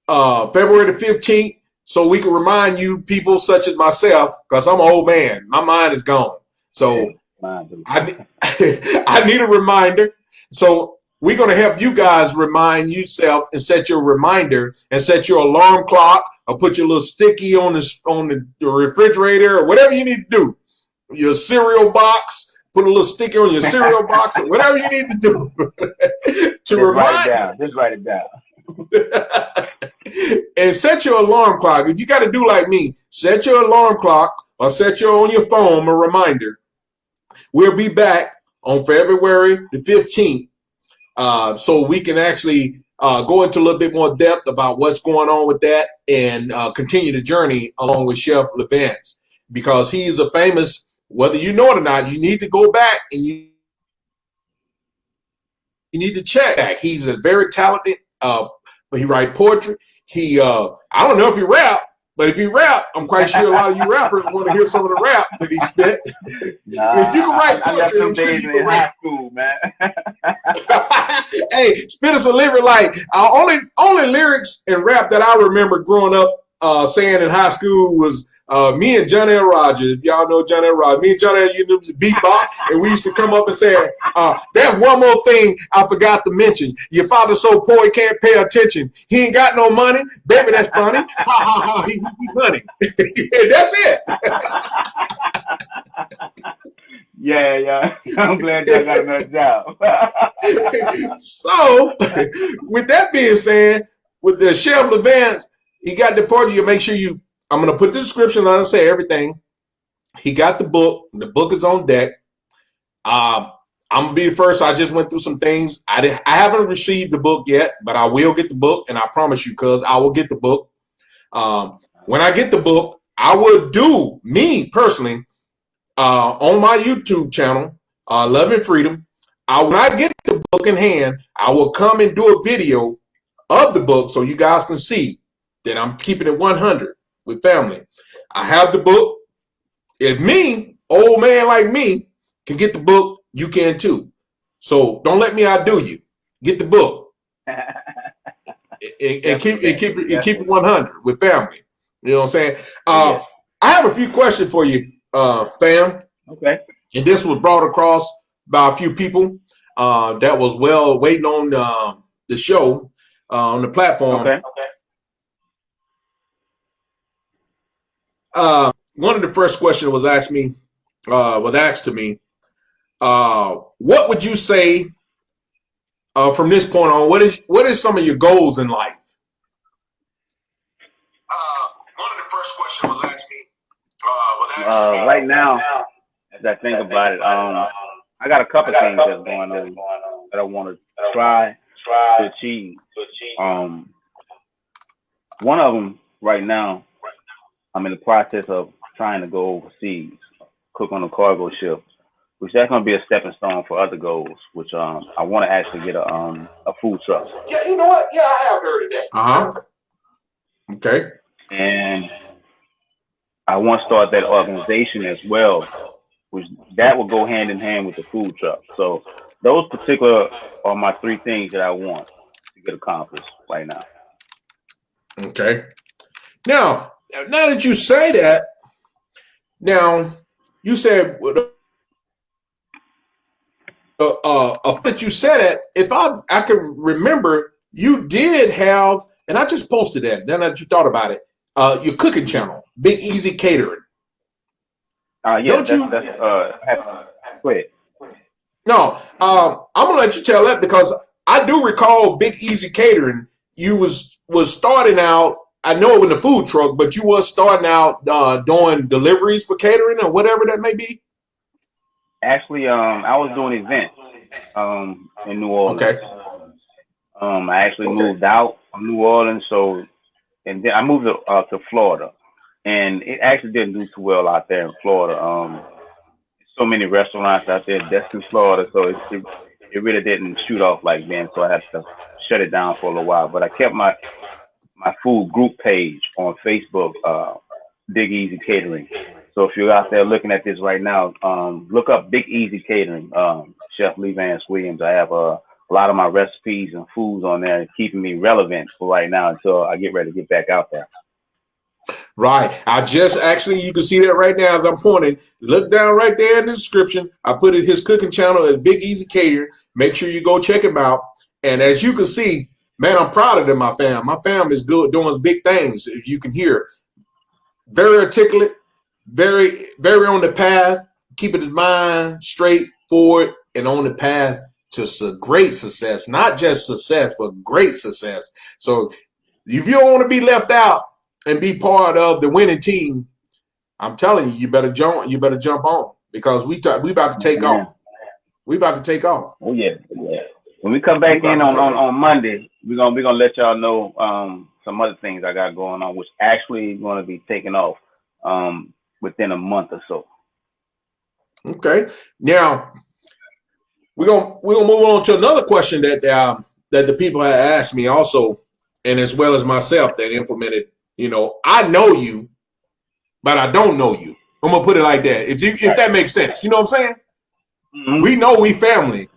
February the 15th, so we can remind you people such as myself, because I'm an old man. My mind is gone. So I need a reminder. So we're going to help you guys remind yourself and set your reminder and set your alarm clock or put your little sticky on the refrigerator or whatever you need to do. Your cereal box. Put a little sticker on your cereal box or whatever you need to do to remind you.
Just write it down.
And set your alarm clock. If you got to do like me, set your alarm clock or set your on your phone a reminder. We'll be back on February the 15th, so we can actually go into a little bit more depth about what's going on with that and continue the journey along with Chef Leevance, because he's a famous. Whether you know it or not, you need to go back and you need to check. He's a very talented, but he writes poetry. I don't know if he rap, but if he rap, I'm quite sure a lot of you rappers want to hear some of the rap that he spit. If you can write poetry, I'm sure you can rap.
High school, man.
Hey, spit us a lyric. Like only lyrics and rap that I remember growing up saying in high school was me and Johnny L. Rogers. If y'all know Johnny L. Rogers, me and Johnny L. used to beatbox, and we used to come up and say, "That's one more thing I forgot to mention. Your father's so poor he can't pay attention. He ain't got no money, baby. That's funny. Ha ha ha. He money. That's it."
Yeah. I'm glad y'all got another job.
So, with that being said, with the Chef Leevance, he got deported. You make sure you. I'm going to put the description on and say everything. He got the book. The book is on deck. I'm going to be the first. I just went through some things. I haven't received the book yet, but I will get the book, and I promise you, cuz I will get the book. When I get the book, I will do, me personally, on my YouTube channel, Love and Freedom. When I get the book in hand, I will come and do a video of the book so you guys can see that I'm keeping it 100 with family. I have the book. If me, old man like me, can get the book, you can too. So don't let me outdo you. Get the book and keep it 100 with family. You know what I'm saying? I have a few questions for you, fam.
Okay.
And this was brought across by a few people that was waiting on the show on the platform.
Okay.
One of the first questions was asked to me. What would you say from this point on? What is some of your goals in life? One of the first questions was asked me.
Right now, as I think about it, I got a couple things that's going on that I want to try to achieve. One of them right now, I'm in the process of trying to go overseas, cook on a cargo ship, which that's going to be a stepping stone for other goals, which I want to actually get a food truck.
Yeah, you know what? Yeah, I have heard of that. Okay.
And I want to start that organization as well, which that will go hand in hand with the food truck. So those particular are my three things that I want to get accomplished right now.
Okay. Now that you say that, now you said that you said it. If I can remember, you did have, and I just posted that. Now that you thought about it, your cooking channel, Big Easy Catering.
Yeah,
don't you?
Go ahead.
No, I'm gonna let you tell that, because I do recall Big Easy Catering. You was starting out. I know it was a food truck, but you was starting out doing deliveries for catering or whatever that may be.
Actually, I was doing events in New Orleans.
Okay.
I actually
Okay.
moved out from New Orleans, so and then I moved to Florida, and it actually didn't do too well out there in Florida. So many restaurants out there, Destin, Florida, so it really didn't shoot off like then. So I had to shut it down for a little while. But I kept my food group page on Facebook, Big Easy Catering. So if you're out there looking at this right now, look up Big Easy Catering, Chef Leevance Williams. I have a lot of my recipes and foods on there, keeping me relevant for right now until I get ready to get back out there.
Right. I just actually, you can see that right now as I'm pointing. Look down right there in the description. I put it his cooking channel at Big Easy Catering. Make sure you go check him out. And as you can see, man, I'm proud of them, my fam. My fam is good, doing big things. If you can hear, very articulate, very on the path, keeping his mind straight forward and on the path to great success. Not just success, but great success. So if you don't want to be left out and be part of the winning team, I'm telling you, you better jump. You better jump on because we about to
Yes,
take
man.
off. We about to take off.
Oh yeah, yeah. When we come
We
back in
about to take off.
on Monday, we're gonna let y'all know some other things I got going on, which actually gonna be taking off within a month or so.
Okay. Now we're gonna move on to another question that the people have asked me also, and as well as myself that implemented. I know you, but I don't know you. I'm gonna put it like that. If
Right.
that makes sense, you know what I'm saying?
Mm-hmm.
We know we family,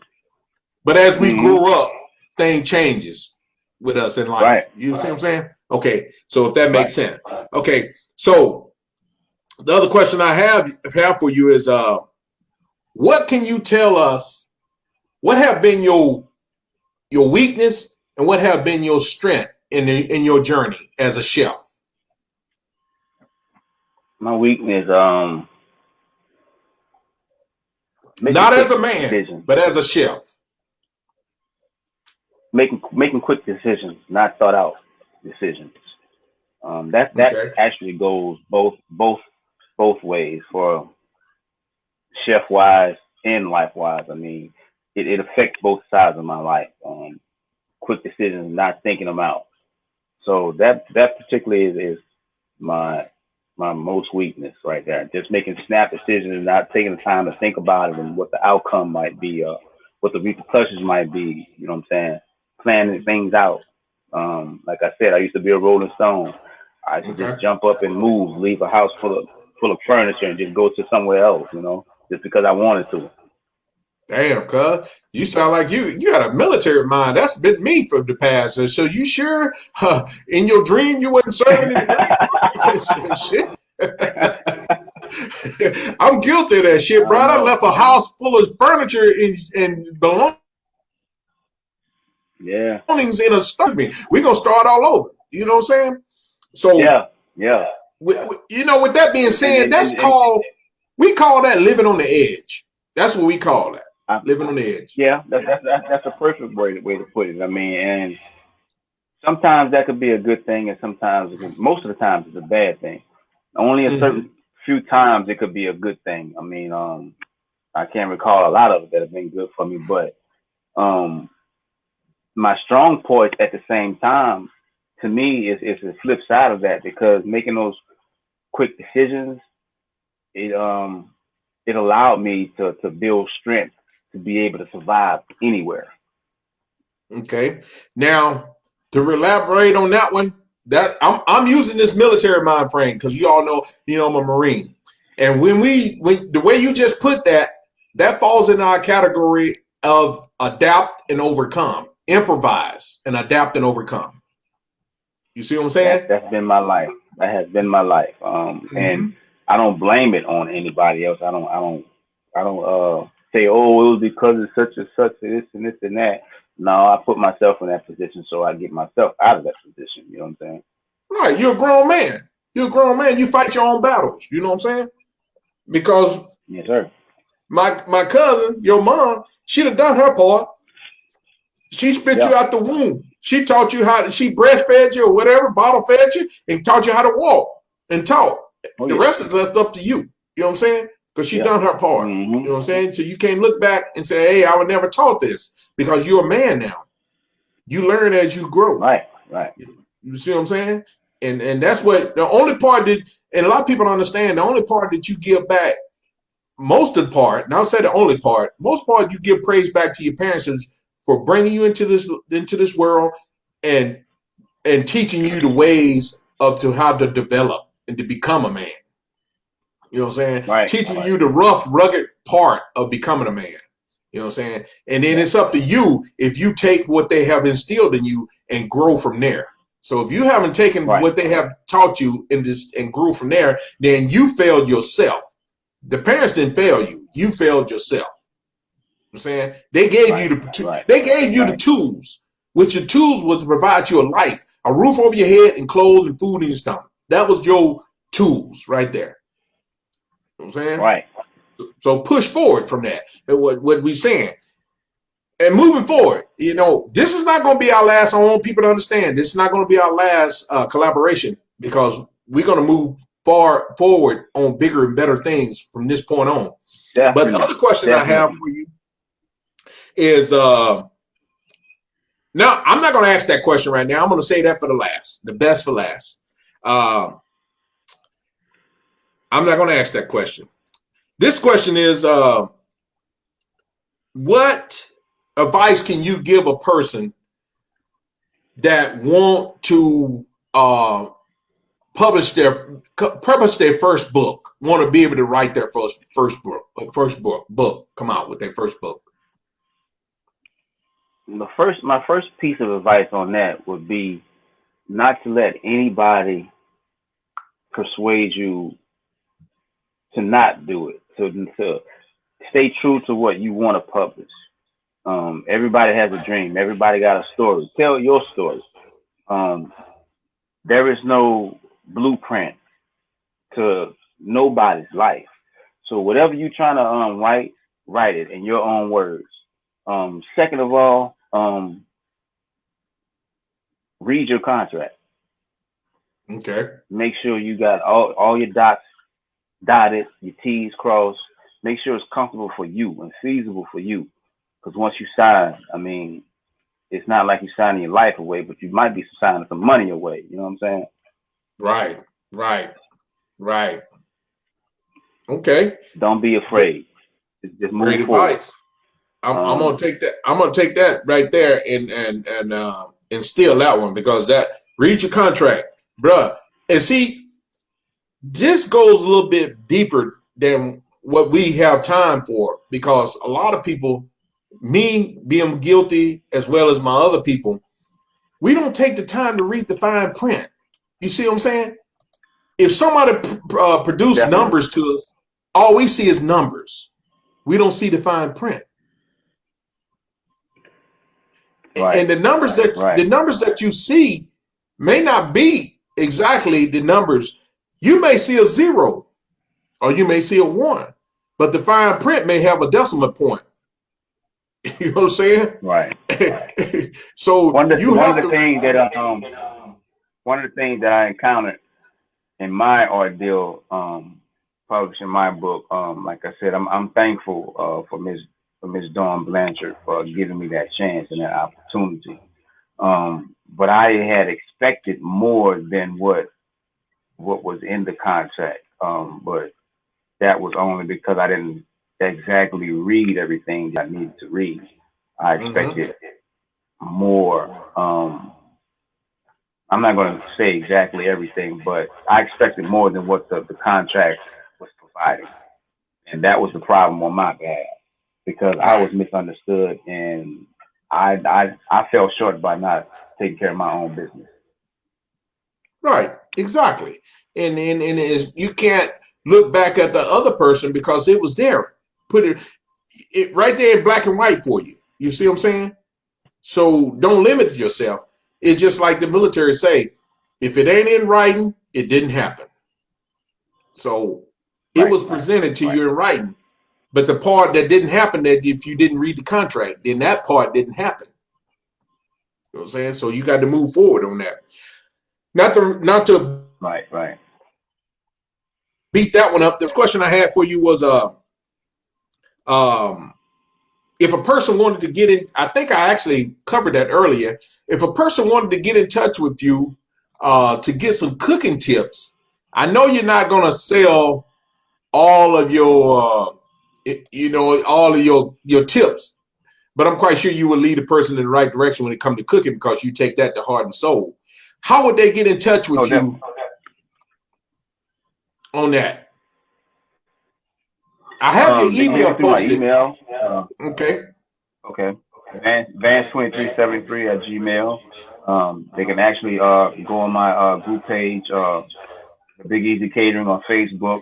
but as we
Mm-hmm.
grow up, thing changes with us in
Right.
life. You know what I'm saying? Okay, so if that
Right.
makes sense. Okay, so the other question I have for you is, what can you tell us? What have been your weakness and what have been your strength in your journey as a chef?
My weakness, making
Not as
quick
a man,
decisions,
but as a chef.
making quick decisions, not thought out decisions. That
Okay.
actually goes both ways for chef wise and life wise. I mean, it affects both sides of my life. Quick decisions, not thinking them out. So that particularly is my my most weakness right there. Just making snap decisions and not taking the time to think about it and what the outcome might be, what the repercussions might be. You know what I'm saying? Planning things out. Like I said, I used to be a Rolling Stone. I used to
Okay.
just jump up and move, leave a house full of furniture, and just go to somewhere else. Just because I wanted to.
Damn, cuz you sound like you got a military mind. That's been me for the past. So you sure in your dream you wasn't serving in the Marine Corps? Shit. I'm guilty of that shit, bro.
I
I
know.
left a house full of furniture and
Yeah.
belongings in a stuff. We're gonna start all over. You know what I'm saying? So
Yeah. Yeah.
with that being said,
And
we call that living on the edge. That's what we call that.
I,
Living on the edge.
yeah, that's a perfect way to put it. I mean, and sometimes that could be a good thing, and sometimes most of the times it's a bad thing. Only a certain
Mm-hmm.
few times it could be a good thing. I mean, I can't recall a lot of it that have been good for me, but um, my strong point at the same time, to me, is the flip side of that because making those quick decisions, it it allowed me to build strength to be able to survive anywhere.
Okay. Now, to elaborate on that one, that I'm using this military mind frame because you all know, I'm a Marine. And when the way you just put that, that falls in our category of adapt and overcome, improvise and adapt and overcome. You see what I'm saying?
That's been my life. That has been my life. And
Mm-hmm.
I don't blame it on anybody else. I don't say, oh, it was because of such and such, this and this and that. No, I put myself in that position so I get myself out of that position. You know what I'm saying?
Right. You're a grown man. You're a grown man. You fight your own battles. You know what I'm saying? Because
Yes, sir.
my cousin, your mom, she done her part. She spit you
Yeah.
out the womb. She taught you she breastfed you or whatever, bottle fed you, and taught you how to walk and talk.
Oh
The
yeah.
rest is left up to you. You know what I'm saying? Because she
Yeah.
done her part. You
Hmm.
know what I'm saying? So you can't look back and say, hey, I would never taught this because you're a man now. You learn as you grow.
Right, right,
You see what I'm saying? And that's what the only part that, and a lot of people don't understand, the only part that you give back, most of the part, and I'll say the only part, most part you give praise back to your parents is for bringing you into this world and teaching you the ways of to how to develop and to become a man. You know what I'm saying?
right,
Teaching
right.
you the rough, rugged part of becoming a man. You know what I'm saying? And then
Yeah,
it's up to you if you take what they have instilled in you and grow from there. So if you haven't taken
right,
what they have taught you in this and grew from there, then you failed yourself. The parents didn't fail you. You failed yourself. You know what I'm saying they gave
right,
you
right,
the tools, which your tools was to provide you a life, a roof over your head, and clothes and food in your stomach. That was your tools right there. You know what I'm saying?
right.
So push forward from that. And what we're saying. And moving forward, this is not going to be our last. I want people to understand this is not going to be our last collaboration because we're going to move far forward on bigger and better things from this point on. But the
Definitely,
other question I have
definitely.
for you is now I'm not going to ask that question right now. I'm going to say that for the last, the best for last. Uh, I'm not going to ask that question. This question is what advice can you give a person that want to publish their first book, want to be able to write their first book, come out with their first book?
My first piece of advice on that would be not to let anybody persuade you to not do it. To stay true to what you want to publish. Everybody has a dream. Everybody got a story. Tell your story. Um, there is no blueprint to nobody's life. So whatever you're trying to write it in your own words. Second of all, read your contract.
Okay.
Make sure you got all your dots dotted, your T's crossed. Make sure it's comfortable for you and feasible for you. Because once you sign, I mean, it's not like you're signing your life away, but you might be signing some money away. You know what I'm saying?
Right. Right. Right. Okay.
Don't be afraid. Just move
Great
forward.
advice. I'm gonna
Um,
take that. I'm gonna take that right there and steal that one because that read your contract, bruh. And see, this goes a little bit deeper than what we have time for because a lot of people, me being guilty as well as my other people, we don't take the time to read the fine print. You see what I'm saying? If somebody produce
definitely.
numbers to us, all we see is numbers. We don't see the fine print.
Right.
And the
Right.
numbers that you see may not be exactly the numbers. You may see a zero or you may see a one, but the fine print may have a decimal point. You know what I'm saying?
Right.
So you
One of
have
the
to.
things that one of the things that I encountered in my ordeal publishing my book, like I said, I'm thankful for Miss Dawn Blanchard for giving me that chance and that opportunity. But I had expected more than what was in the contract. But that was only because I didn't exactly read everything that I needed to read. I
Mhm.
expected more. I'm not going to say exactly everything, but I expected more than what the contract was providing, and that was the problem on my behalf because I was
Right.
misunderstood and I fell short by not taking care of my own business.
Right. Exactly. And is you can't look back at the other person because it was there. Put it right there in black and white for you. You see what I'm saying? So don't limit yourself. It's just like the military say, if it ain't in writing, it didn't happen. So it
Right,
was presented to you in writing. But the part that didn't happen, that if you didn't read the contract, then that part didn't happen. You know what I'm saying? So you got to move forward on that. Not to
right, right.
beat that one up. The question I had for you was um if a person wanted to get in, I think I actually covered that earlier. If a person wanted to get in touch with you to get some cooking tips, I know you're not going to sell all of your, all of your tips, but I'm quite sure you will lead a person in the right direction when it comes to cooking because you take that to heart and soul. How would they get in touch with you on that? I have your
They can hit
email
me through my
posted.
email.
Okay.
Okay. Vance2373 at Gmail. They can actually go on my group page, the Big Easy Catering on Facebook.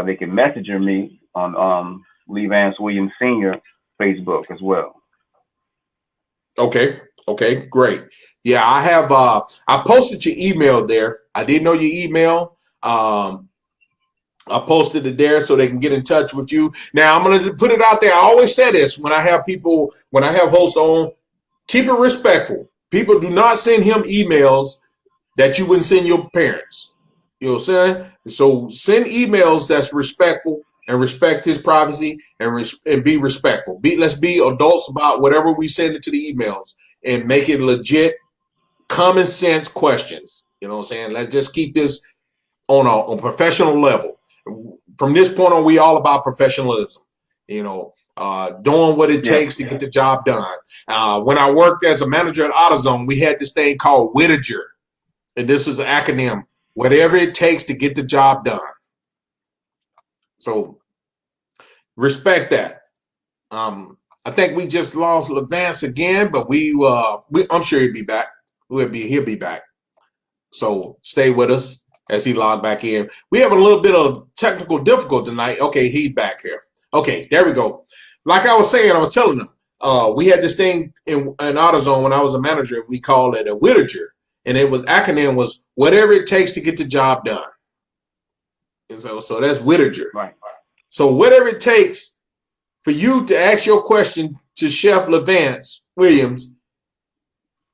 They can message me on Leevance Williams Sr. Facebook as well.
Okay. Okay. Great. Yeah, I have. I posted your email there. I didn't know your email. I posted it there so they can get in touch with you. Now I'm going to put it out there. I always say this when I have people, when I have hosts on, keep it respectful. People do not send him emails that you wouldn't send your parents. You know what I'm saying? So send emails that's respectful and respect his privacy and be respectful. Let's be adults about whatever we send it to the emails and make it legit, common sense questions. You know what I'm saying? Let's just keep this on a professional level. From this point on, we all about professionalism. Doing what it takes to get the job done. When I worked as a manager at AutoZone, we had this thing called Whittaker, and this is the acronym: whatever it takes to get the job done. So respect that. I think we just lost Leevance again, but I'm sure he'll be back. He'll be back. So stay with us as he logged back in. We have a little bit of technical difficulty tonight. Okay, he's back here. Okay, there we go. Like I was saying, I was telling them, we had this thing in AutoZone when I was a manager. We called it a Whittaker, and it was acronym was whatever it takes to get the job done. And so that's Whittaker.
Right.
So whatever it takes for you to ask your question to Chef Leevance Williams,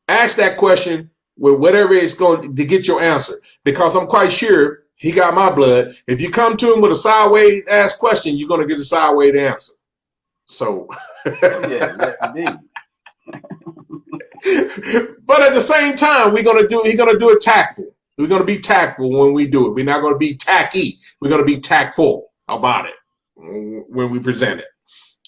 ask that question with whatever it's going to get your answer, because I'm quite sure he got my blood. If you come to him with a sideways ass question, you're going to get a sideways answer. So,
yes, indeed.
But at the same time, he's going to do it tactful. We're going to be tactful when we do it. We're not going to be tacky. We're going to be tactful about it when we present it.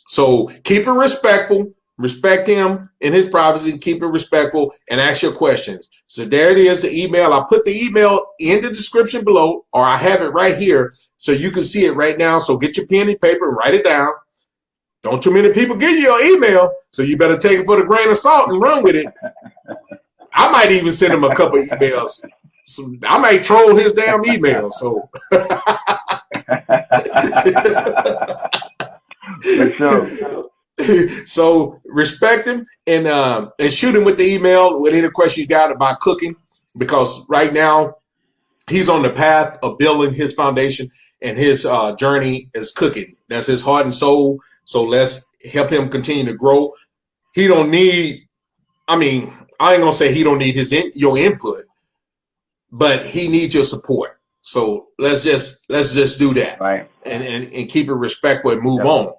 So keep it respectful. Respect him in his privacy. Keep it respectful and ask your questions. So there it is, the email. I put the email in the description below, or I have it right here so you can see it right now. So get your pen and paper and write it down. Don't too many people give you your email, so you better take it for the grain of salt and run with it. I might even send him a couple emails. So I might troll his damn email. So.
For sure.
So respect him and shoot him with the email with any question you got about cooking, because right now he's on the path of building his foundation, and his journey is cooking. That's his heart and soul. So let's help him continue to grow. He don't need, I ain't gonna say he don't need your input, but he needs your support. So let's just do that,
right,
and keep it respectful and move on.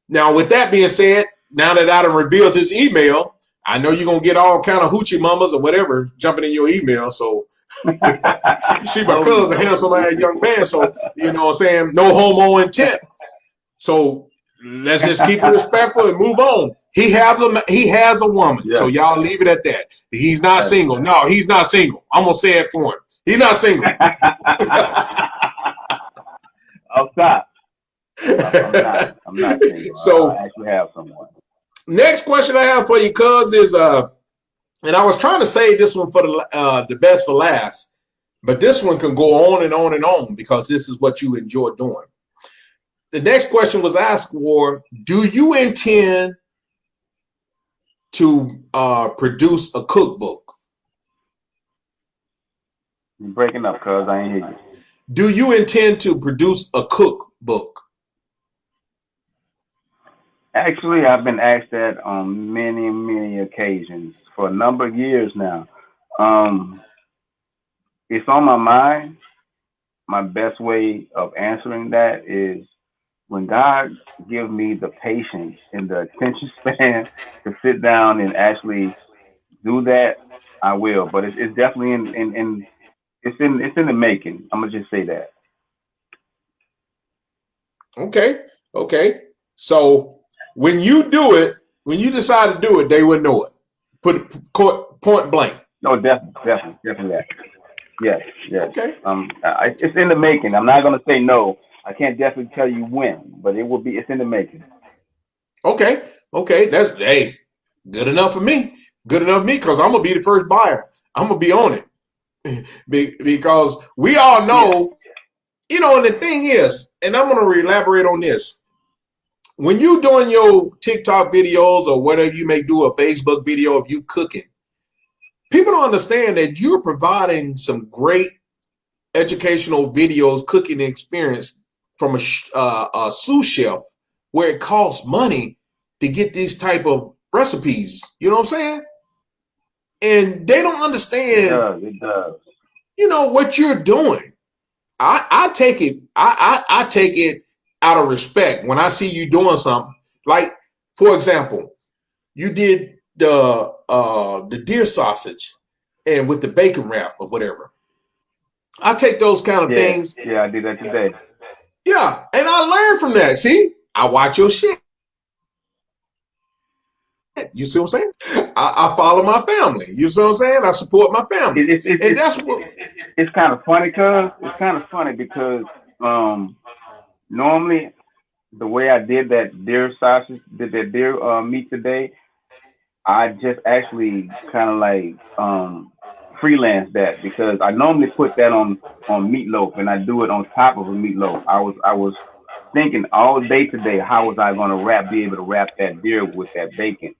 Now, with that being said, now that I done revealed his email, I know you're going to get all kind of hoochie mamas or whatever jumping in your email. So, you see, my cousin's a handsome ass young man. So, you know what I'm saying? No homo intent. So, let's just keep it respectful and move on. He has a woman. Yeah. So, y'all leave it at that. He's not single. No, he's not single. I'm going to say it for him. He's not single.
I'll stop. I'm not single.
So
I actually have someone.
Next question I have for you, cuz, is and I was trying to save this one for the best for last, but this one can go on and on and on because this is what you enjoy doing. The next question was asked for: do you intend to produce a cookbook?
You're breaking up, cuz I ain't hear you.
Do you intend to produce a cookbook?
Actually, I've been asked that on many, many occasions for a number of years now. It's on my mind. My best way of answering that is when God gives me the patience and the attention span to sit down and actually do that, I will. But it's definitely in it's in the making. I'm gonna just say that.
Okay. Okay. So when you do it, when you decide to do it, they would know it. Put it point blank.
No, definitely that. Yes, yes.
Okay.
It's in the making. I'm not gonna say no. I can't definitely tell you when, but it will be. It's in the making.
Okay. Okay. That's hey, good enough for me. Good enough for me because I'm gonna be the first buyer. I'm gonna be on it because we all
Yeah,
know, and the thing is, and I'm gonna elaborate on this. When you doing your TikTok videos or whatever, you may do a Facebook video of you cooking, people don't understand that you're providing some great educational videos, cooking experience from a sous chef where it costs money to get these type of recipes. You know what I'm saying? And they don't
it
understand,
does. It does.
what you're doing. I take it. I take it out of respect when I see you doing something. Like, for example, you did the deer sausage and with the bacon wrap or whatever. I take those kind of
Yeah,
things.
yeah. I did that today.
Yeah, and I learn from that. See, I watch your shit. You see what I'm saying? I follow my family. You see what I'm saying? I support my family,
It, it, it,
and
it,
that's what.
it's kind of funny, cause it's kind of funny because um normally the way I did that deer sausage, did that deer meat today, I just actually kind of like freelance that because I normally put that on meatloaf and I do it on top of a meatloaf. I was thinking all day today how was I going to be able to wrap that deer with that bacon,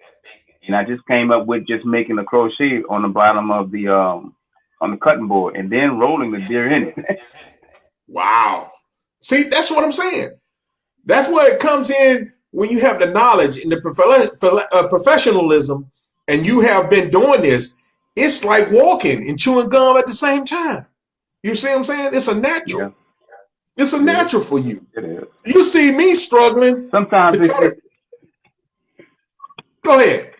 and I just came up with just making a crochet on the bottom of the on the cutting board and then rolling the deer in it.
Wow. See, that's what I'm saying. That's where it comes in when you have the knowledge and the professionalism, and you have been doing this. It's like walking and chewing gum at the same time. You see what I'm saying? It's a
Yeah,
natural. It's a
it is.
natural for you.
It is.
You see me struggling
Sometimes
to try to
it's
go ahead.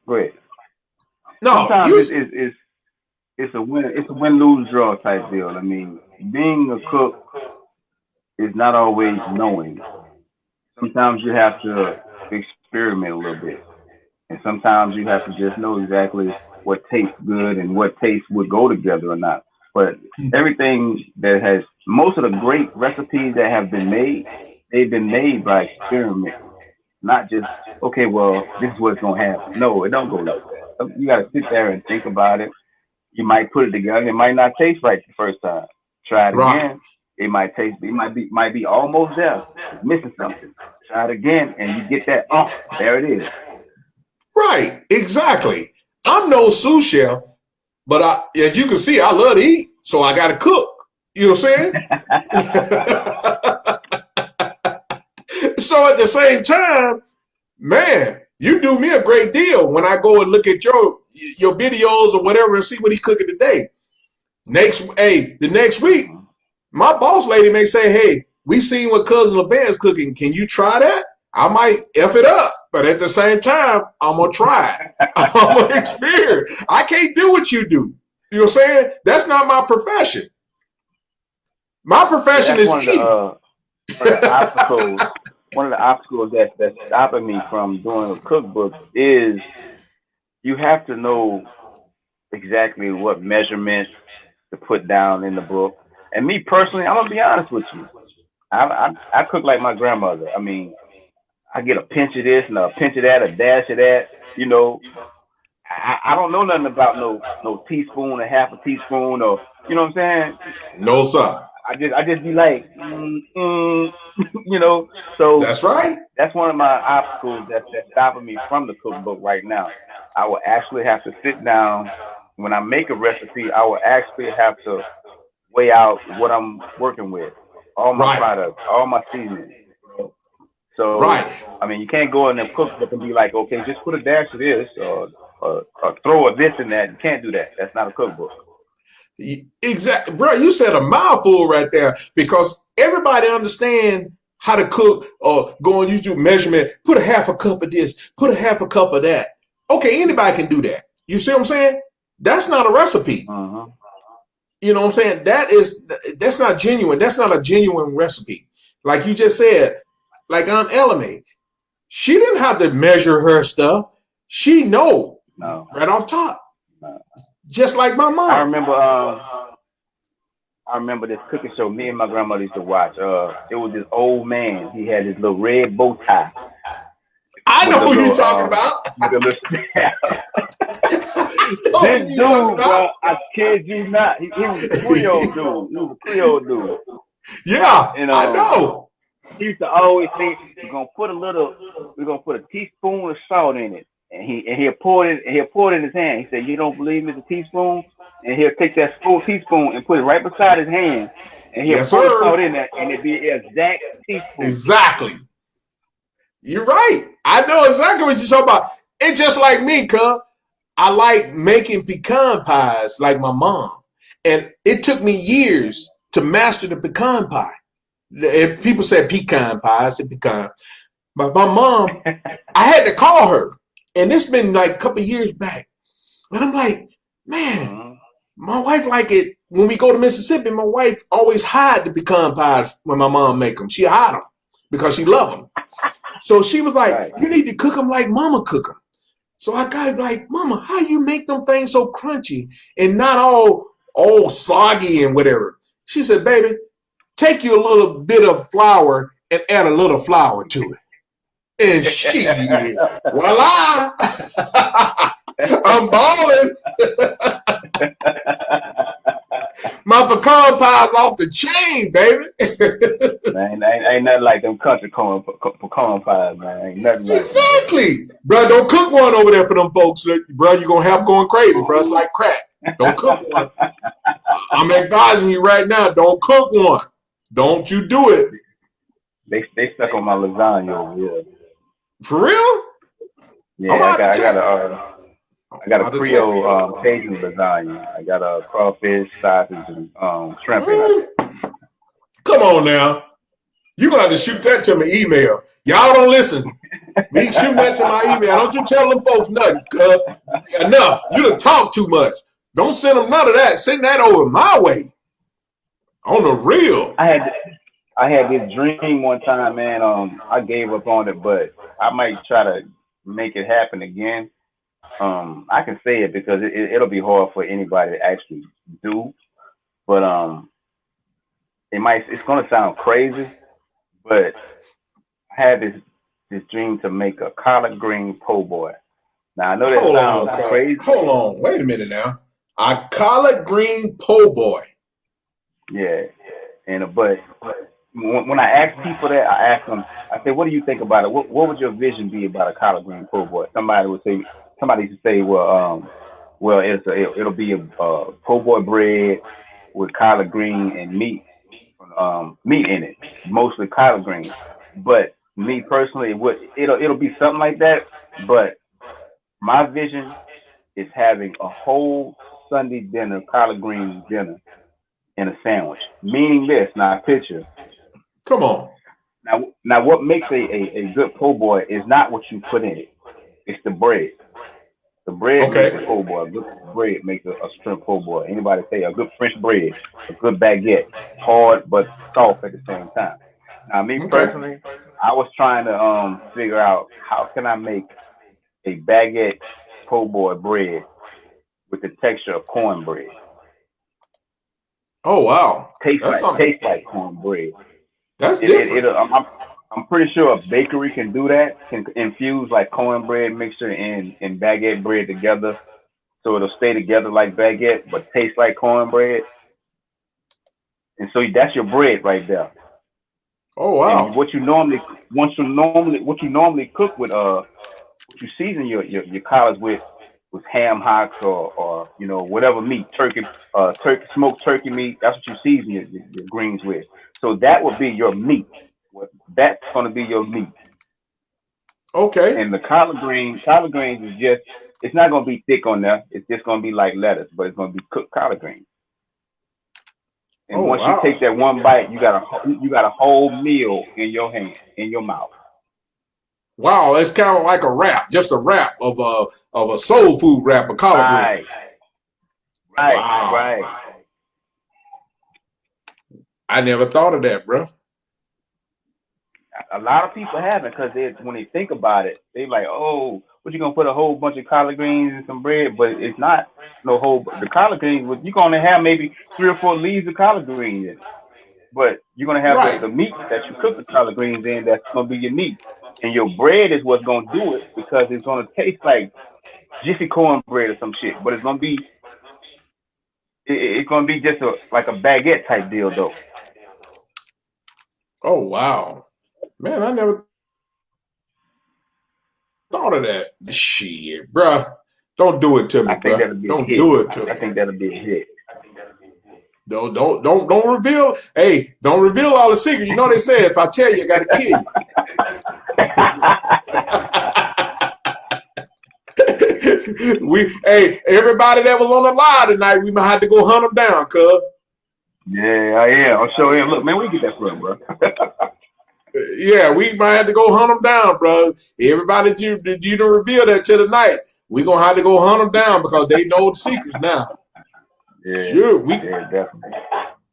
great.
No,
Sometimes
you
it's a win lose draw type deal. I mean, being a cook is not always knowing. Sometimes you have to experiment a little bit, and sometimes you have to just know exactly what tastes good and what tastes would go together or not. But everything that has most of the great recipes that have been made, they've been made by experimenting, not just okay. Well, this is what's gonna happen. No, it don't go like that. You got to sit there and think about it. You might put it together. It might not taste right the first time. Try it
right,
again. It might taste. It might be almost there. It's missing something. Try it again, and you get that. Oh, there it is.
right, exactly. I'm no sous chef, but as you can see, I love to eat, so I got to cook. You know what I'm saying? So at the same time, man, you do me a great deal when I go and look at your videos or whatever and see what he's cooking today. The next week,
Mhm.
my boss lady may say, "Hey, we seen what cousin Leevance cooking. Can you try that?" I might f it up, but at the same time, I'm gonna try it. I'm gonna experience. I can't do what you do. You know what I'm saying? That's not my profession. My
Yeah,
profession
that's
is eating.
one of the obstacles. One of the obstacles that's stopping me from doing a cookbook is you have to know exactly what measurements to put down in the book. And me personally, I'm gonna be honest with you. I cook like my grandmother. I mean, I get a pinch of this and a pinch of that, a dash of that. You know, I don't know nothing about no teaspoon, a half a teaspoon, or you know what I'm saying.
No, sir.
I just be like, you know. So
That's right.
that's one of my obstacles that's stopping me from the cookbook right now. I will actually have to sit down when I make a recipe. I will actually have to weigh out what I'm working with, all my
Right.
products, all my seasonings. So
Right.
I mean, you can't go in the cookbook and be like, okay, just put a dash of this or throw a this in that. You can't do that. That's not a cookbook.
Exactly, bro. You said a mouthful right there because everybody understand how to cook or go on YouTube measurement, put a half a cup of this, put a half a cup of that. Okay, anybody can do that. You see what I'm saying? That's not a recipe. You know what I'm saying? That's not genuine. That's not a genuine recipe. Like you just said, like Aunt Elame, she didn't have to measure her stuff. She know right off top. Just like my mom.
I remember this cooking show me and my grandmother used to watch. It was this old man. He had this little red bow tie.
I know who you're talking about.
This dude, bro, I kid you not. He was a Creole dude. He was a Creole dude.
Yeah, and I know.
He used to always say, we're gonna put a teaspoon of salt in it. And he'll pour it in his hand. He said, "You don't believe me, the teaspoon?" And he'll take that teaspoon and put it right beside his hand. And he'll pour the salt in there, and it'd be an exact teaspoon.
Exactly. You're right. I know exactly what you're talking about. It's just like me, cuz. I like making pecan pies like my mom. And it took me years to master the pecan pie. If people say pecan pie, I said pecan. But my mom, I had to call her. And it's been like a couple of years back. And I'm like, man, my wife like it. When we go to Mississippi, my wife always hide the pecan pies when my mom make them. She hide them because she love them. So she was like, you need to cook them like mama cook them. So I got it like, mama, how you make them things so crunchy and not all soggy and whatever? She said, baby, take you a little bit of flour and add a little flour to it. And she, voila, I'm balling. My pecan pie's off the chain, baby.
Man, ain't nothing like them country pecan pies, man. Ain't nothing like
exactly. Bro, don't cook one over there for them folks. Bro, you're going to have going crazy, bro. It's like crack. Don't cook one. I'm advising you right now, don't cook one. Don't you do it.
They stuck on my lasagna over here.
For real?
Yeah, I got a Creole Cajun lasagna. I got a crawfish, sausage, and shrimp in it.
Come on now. You're going to have to shoot that to my email. Y'all don't listen. Me shoot that to my email. Don't you tell them folks nothing. Enough. You done talk too much. Don't send them none of that. Send that over my way. On the real.
I had this dream one time, man. I gave up on it, but I might try to make it happen again. I can say it because it'll be hard for anybody to actually do, but it's gonna sound crazy, but I had this dream to make a collard green po' boy. Now I know that sounds crazy.
Hold on, wait a minute now. A collard green po' boy.
Yeah, but when I ask people that, I ask them, I say, what do you think about it? What would your vision be about a collard green po' boy? Somebody would say, well, it'll be a po' boy bread with collard green and meat in it, mostly collard green. But me personally, it'll be something like that. But my vision is having a whole Sunday dinner, collard green dinner, in a sandwich. Meaning this, now picture.
Come on.
Now what makes a good po' boy is not what you put in it. It's the bread. The bread makes a po' boy. A good bread makes a shrimp po' boy. Anybody say a good French bread, a good baguette, hard but soft at the same time. Now me personally, I was trying to figure out how can I make a baguette po' boy bread with the texture of cornbread.
Oh wow!
Tastes like cornbread.
That's different.
I'm pretty sure a bakery can do that. Can infuse like cornbread mixture and baguette bread together, so it'll stay together like baguette, but taste like cornbread. And so that's your bread right there.
Oh wow!
And what you normally cook with what you season your collards with ham hocks or whatever meat, smoked turkey meat. That's what you season your greens with. So that would be your meat. That's going to be your meat.
Okay.
And the collard greens is just, it's not going to be thick on there. It's just going to be like lettuce, but it's going to be cooked collard greens. And
Oh
once you
wow.
take that one bite, you got a whole meal in your hand, in your mouth.
Wow, it's kind of like a wrap, just a wrap of a soul food wrap of collard green.
Right, right,
Wow.
right.
I never thought of that, bro.
A lot of people haven't because when they think about it, they like, oh, what you gonna put a whole bunch of collard greens and some bread? But it's not no whole. The collard greens, you gonna have maybe 3 or 4 leaves of collard greens in it. But you're gonna have
Right.
the meat that you cook the collard greens in. That's gonna be your meat, and your bread is what's gonna do it because it's gonna taste like jiffy cornbread or some shit. But it's gonna be just like a baguette type deal though.
Oh wow. Man, I never thought of that. Shit, bro. Don't do it to me,
I think
bro.
that'll be a
Don't
hit.
do it to
I
me.
think that'll be a hit.
Don't reveal. Hey, don't reveal all the secrets. You know they say if I tell you, I gotta kill you. Hey, everybody that was on the line tonight, we might have to go hunt them down, cuz.
Yeah, I am. I'll show him. Look, man, where you get that from, bro?
Yeah, we might have to go hunt them down, bro. Everybody that you don't reveal that to tonight, we gonna have to go hunt them down because they know the secrets now.
Yeah,
Sure,
yeah, definitely.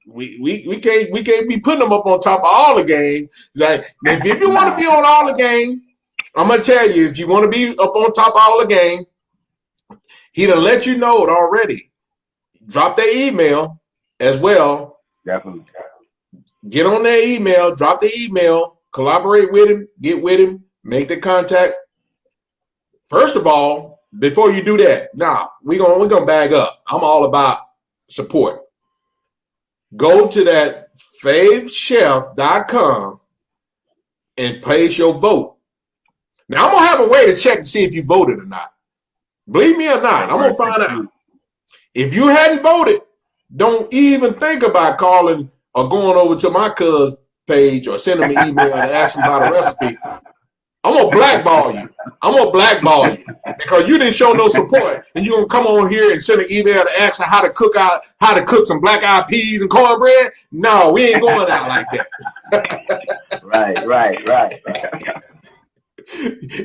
we can't be putting them up on top of all the game. Like if you want to
Nah,
be on all the game, I'm gonna tell you, if you want to be up on top of all the game, he done let you know it already. Drop their email as well.
definitely.
Get on their email, drop the email, collaborate with him, get with him, make the contact. First of all, before you do that, we're gonna bag up. I'm all about support. Go to that favechef.com and place your vote. Now I'm gonna have a way to check to see if you voted or not. Believe me or not,
Right,
I'm
right.
gonna find out. If you hadn't voted, don't even think about calling or going over to my cousin's page or sending me an email to ask him about a recipe. I'm gonna blackball you. I'm gonna blackball you because you didn't show no support, and you gonna come on here and send an email to ask how to cook some black eyed peas and cornbread. No, we ain't going out like that.
Right.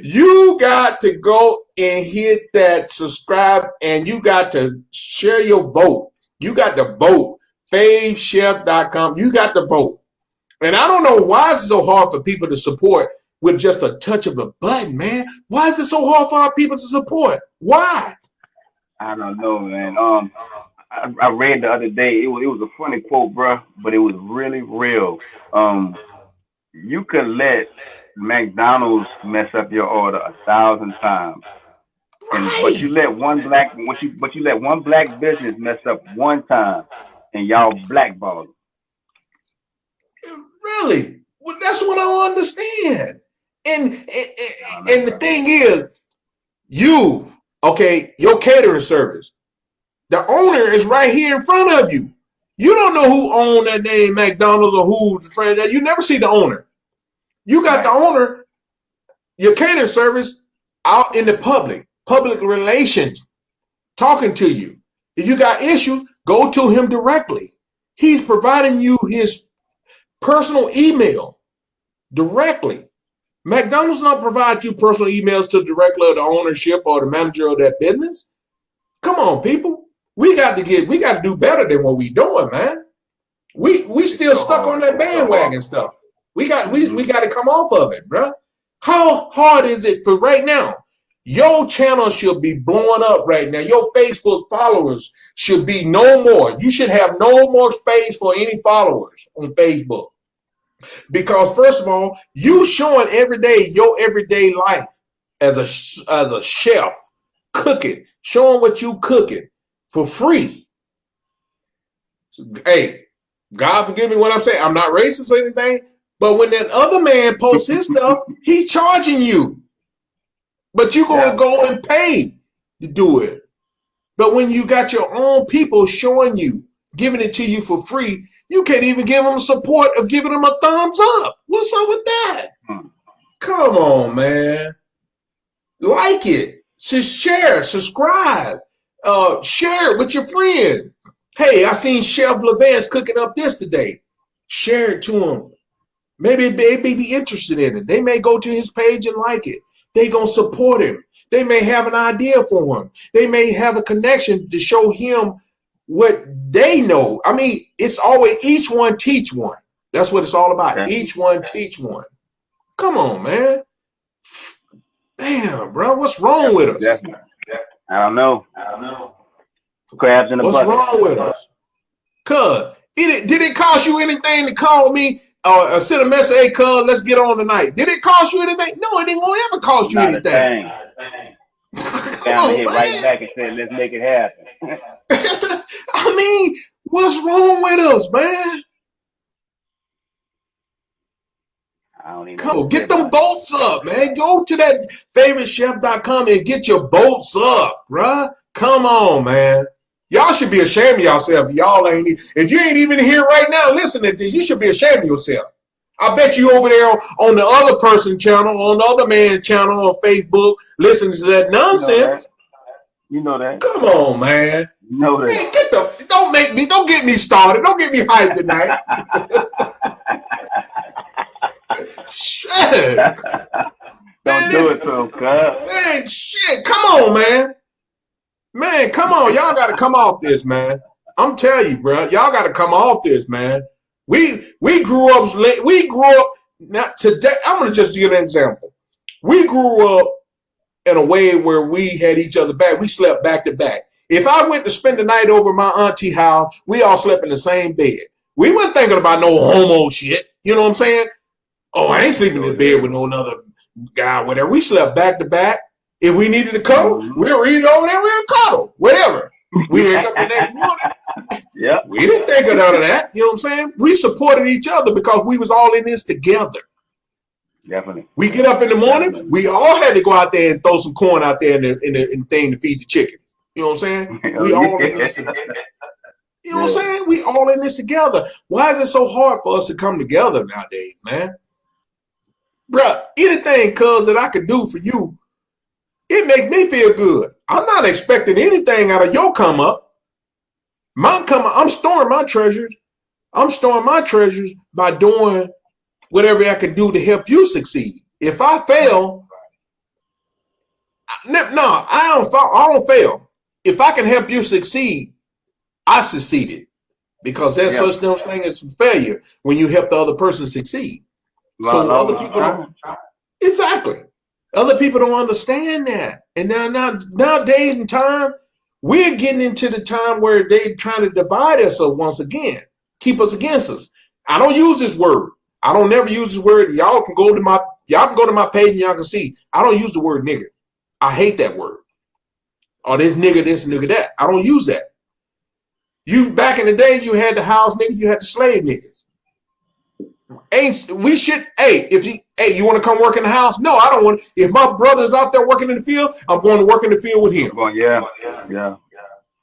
You got to go and hit that subscribe, and you got to share your vote. You got to vote. favechef.com. You got to vote. And I don't know why it's so hard for people to support with just a touch of a button, man. Why is it so hard for our people to support? Why?
I don't know, man. I read the other day. It was a funny quote, bro, but it was really real. You could let McDonald's mess up your order 1,000 times, but
Right.
you let one black business mess up one time, and y'all blackball them.
Really? Well, that's what I don't understand. And, and,
I don't know,
and the
bro.
thing is, your catering service, the owner is right here in front of you. You don't know who owned that name McDonald's or who's friend that. You never see the owner. You got the
Right.
owner, your catering service out in the public relations, talking to you. If you got issues, go to him directly. He's providing you his personal email directly. McDonald's not provide you personal emails to directly the ownership or the manager of that business. Come on, people. We got to do better than what we doing, man. We
It's
still
so
stuck on
hard.
that
It's so hard.
bandwagon stuff. We
Hmm.
got to come off of it, bro. How hard is it for right now? Your channel should be blowing up right now. Your Facebook followers should be no more. You should have no more space for any followers on Facebook. Because first of all, you showing every day your everyday life as a chef, cooking, showing what you cooking for free. Hey, God forgive me what I'm saying. I'm not racist or anything, but when that other man posts his stuff, he's charging you. But you gonna
Yeah.
go and pay to do it. But when you got your own people showing you, giving it to you for free, you can't even give them support of giving them a thumbs up. What's up with that?
Hmm.
Come on, man. Like it. Just share, subscribe, share it with your friend. Hey, I seen Chef Leevance cooking up this today. Share it to him. Maybe they may be interested in it. They may go to his page and like it. They gonna support him. They may have an idea for him. They may have a connection to show him what they know. I mean, it's always each one teach one. That's what it's all about.
Okay.
Each one teach one. Come on, man. Damn, bro. What's wrong with us?
Definitely. I don't know. Crabs in the
What's
bucket.
wrong with us? Cuz, did it cost you anything to call me or send a message, hey, cuz, let's get on tonight? Did it cost you anything? No, it ain't gonna ever cost you
Not
anything.
a thing.
Come
Down
on,
hit
man.
right back and said, let's make it happen.
I mean, what's wrong with us, man?
I don't even
Come
know
on,
what to say
get them
about it.
bolts up, man. Go to that favoritechef.com and get your bolts up, bruh. Come on, man. Y'all should be ashamed of yourself. Y'all ain't. If you ain't even here right now listening to this, you should be ashamed of yourself. I bet you over there on the other person channel, on the other man channel on Facebook, listening to that nonsense.
You know that.
Come on, man.
You know that.
Man, don't get me started. Don't get me hyped tonight. Shit.
Don't do it to him, cuz.
Man, shit. Come on, man. Man, come on. Y'all got to come off this, man. I'm telling you, bro. Y'all got to come off this, man. We grew up. Not today. I'm gonna just give an example. We grew up in a way where we had each other back. We slept back to back. If I went to spend the night over my auntie house, we all slept in the same bed. We weren't thinking about no homo shit. You know what I'm saying? Oh, I ain't sleeping in the bed with no another guy, whatever. We slept back to back. If we needed to cuddle, we were eating over there, we'd cuddle, whatever. We wake up the next morning.
Yep.
We didn't think of none of that. You know what I'm saying? We supported each other because we was all in this together.
Definitely.
We get up in the morning, we all had to go out there and throw some corn out there in the thing to feed the chicken. You know what I'm saying? We all in this together. You know what I'm saying? We all in this together. Why is it so hard for us to come together nowadays, man? Bruh, anything, cuz, that I could do for you, it makes me feel good. I'm not expecting anything out of your come up. I'm storing my treasures. I'm storing my treasures by doing whatever I can do to help you succeed. If I fail, no, I don't fail. If I can help you succeed, I succeeded. Because there's such thing as failure when you help the other person succeed. So other people don't. Exactly. Other people don't understand that. And nowadays in time, we're getting into the time where they're trying to divide us once again, keep us against us. I don't use this word. I don't never use this word. Y'all can go to my page and y'all can see. I don't use the word nigger. I hate that word. Or this nigga that. I don't use that. You back in the days, you had the house niggas, you had the slave niggas. You want to come work in the house? No, I don't want to. If my brother's out there working in the field, I'm going to work in the field with him.
Yeah.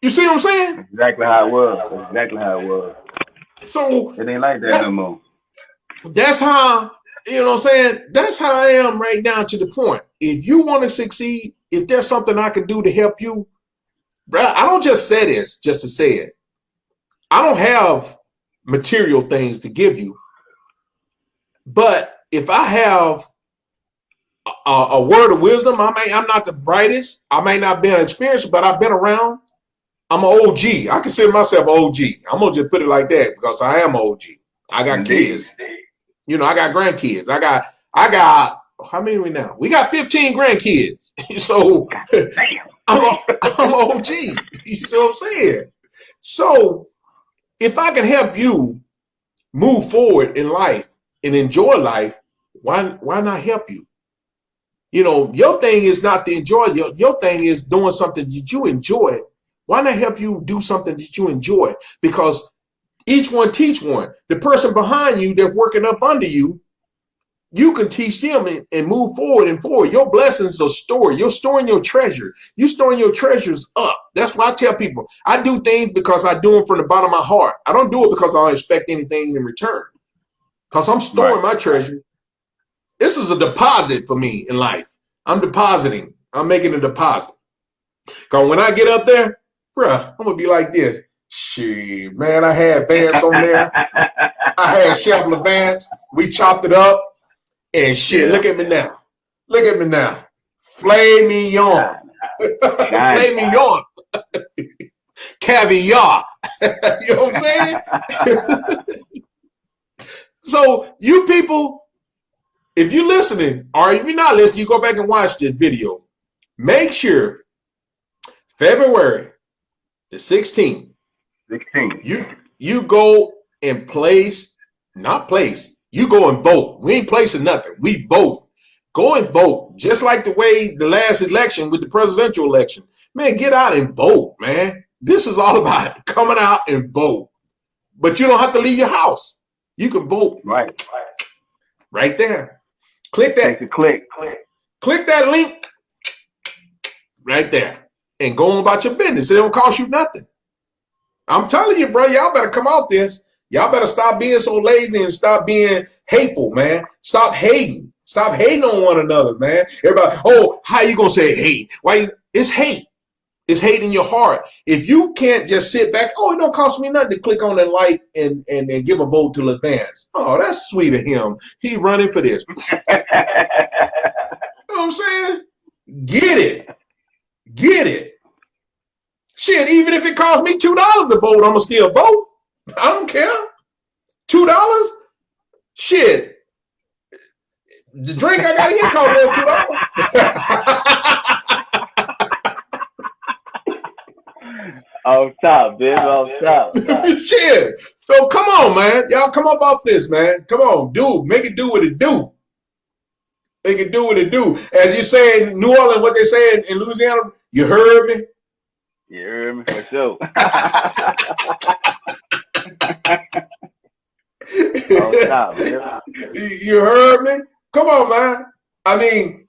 You see what I'm saying?
That's exactly how it was.
So
it ain't like that no more.
That's how, you know what I'm saying? That's how I am right now, to the point. If you want to succeed, if there's something I can do to help you, bro, I don't just say this just to say it. I don't have material things to give you. But if I have a word of wisdom, I'm not the brightest. I may not be an experienced, but I've been around. I'm an OG. I consider myself OG. I'm going to just put it like that because I am OG. I got kids. You know, I got grandkids. I got, how many we now? We got 15 grandkids. So I'm OG. You know what I'm saying? So if I can help you move forward in life and enjoy life, why not help you? You know, your thing is not to enjoy. Your thing is doing something that you enjoy. Why not help you do something that you enjoy? Because each one teach one. The person behind you that's working up under you, you can teach them and move forward and forward. Your blessings are stored. You're storing your treasure. You're storing your treasures up. That's why I tell people, I do things because I do them from the bottom of my heart. I don't do it because I expect anything in return. Because I'm storing my treasure. This is a deposit for me in life. I'm depositing. I'm making a deposit. Because when I get up there, bruh, I'm going to be like this. Shit, man, I had Vance on there. I had Chef Leevance. We chopped it up, and shit.
Yeah.
Look at me now. Look at me now. Filet mignon. Filet mignon. Caviar. You know what I'm saying? So you people, if you're listening, or if you're not listening, you go back and watch this video. Make sure February the 16th, you go and you go and vote. We ain't placing nothing. We vote. Go and vote. Just like the way the last election with the presidential election. Man, get out and vote, man. This is all about coming out and vote. But you don't have to leave your house. You can vote. Right there. Click that. Click that link right there. And go on about your business. It don't cost you nothing. I'm telling you, bro, y'all better come out this. Y'all better stop being so lazy and stop being hateful, man. Stop hating. Stop hating on one another, man. Everybody, oh, how you gonna say hate? Why? It's hate. It's hate in your heart. If you can't just sit back, oh, it don't cost me nothing to click on and like and give a vote to Leevance. Oh, that's sweet of him. He running for this. You know what I'm saying? Get it. Get it. Shit, even if it costs me $2 to vote, I'm gonna still vote. I don't care. $2? Shit. The drink I got here cost
$2. Off top, bitch. Off top.
Shit. So come on, man. Y'all come up off this, man. Come on, dude. Make it do what it do. Make it do what it do. As you say in New Orleans, what they say in Louisiana, you heard me?
You heard me for sure. Off top, man.
You heard me? Come on, man. I mean,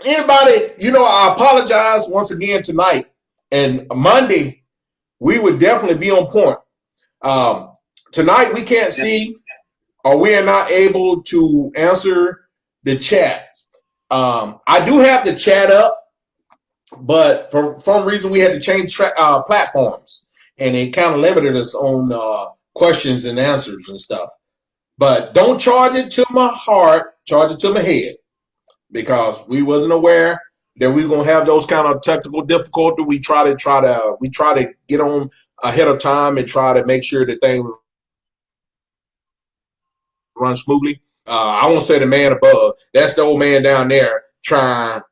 anybody, I apologize once again tonight. And Monday, we would definitely be on point. Tonight, we can't see or we are not able to answer the chat. I do have the chat up, but for some reason, we had to change platforms. And it kind of limited us on questions and answers and stuff. But don't charge it to my heart, charge it to my head, because we wasn't aware that we were gonna have those kind of technical difficulty. We try to get on ahead of time and try to make sure that things run smoothly. I won't say the man above. That's the old man down there trying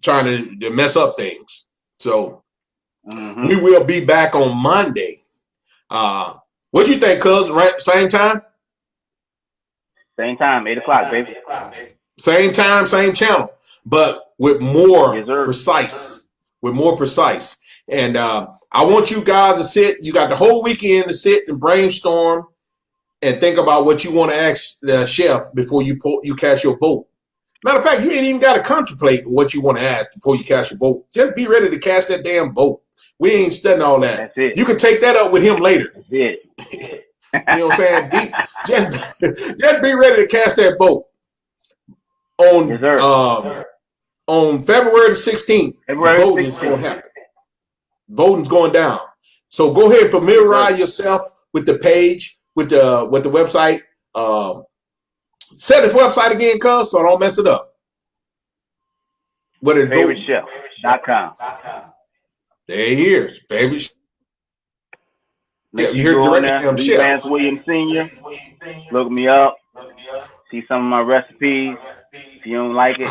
to mess up things. So we will be back on Monday. What do you think, cuz? Right, same time?
Same time, 8 o'clock, baby.
Same time, same channel, but with more precise. With more precise. And I want you guys to sit. You got the whole weekend to sit and brainstorm and think about what you want to ask the chef before you cast your vote. Matter of fact, you ain't even got to contemplate what you want to ask before you cast your vote. Just be ready to cast that damn vote. We ain't studying all that.
That's it.
You can take that up with him later.
That's it.
You know what I'm saying? Just be ready to cast that vote on February the 16th. Voting is going to happen. Voting's going down. So go ahead and familiarize yourself with the page, with the website. Say this website again, cuz, so don't mess it up. What it
FavoriteChef.com.
There he is. Favorite.
Yeah, you hear directly from Leevance Williams Sr. Look me up. See some of my recipes. If you don't like it,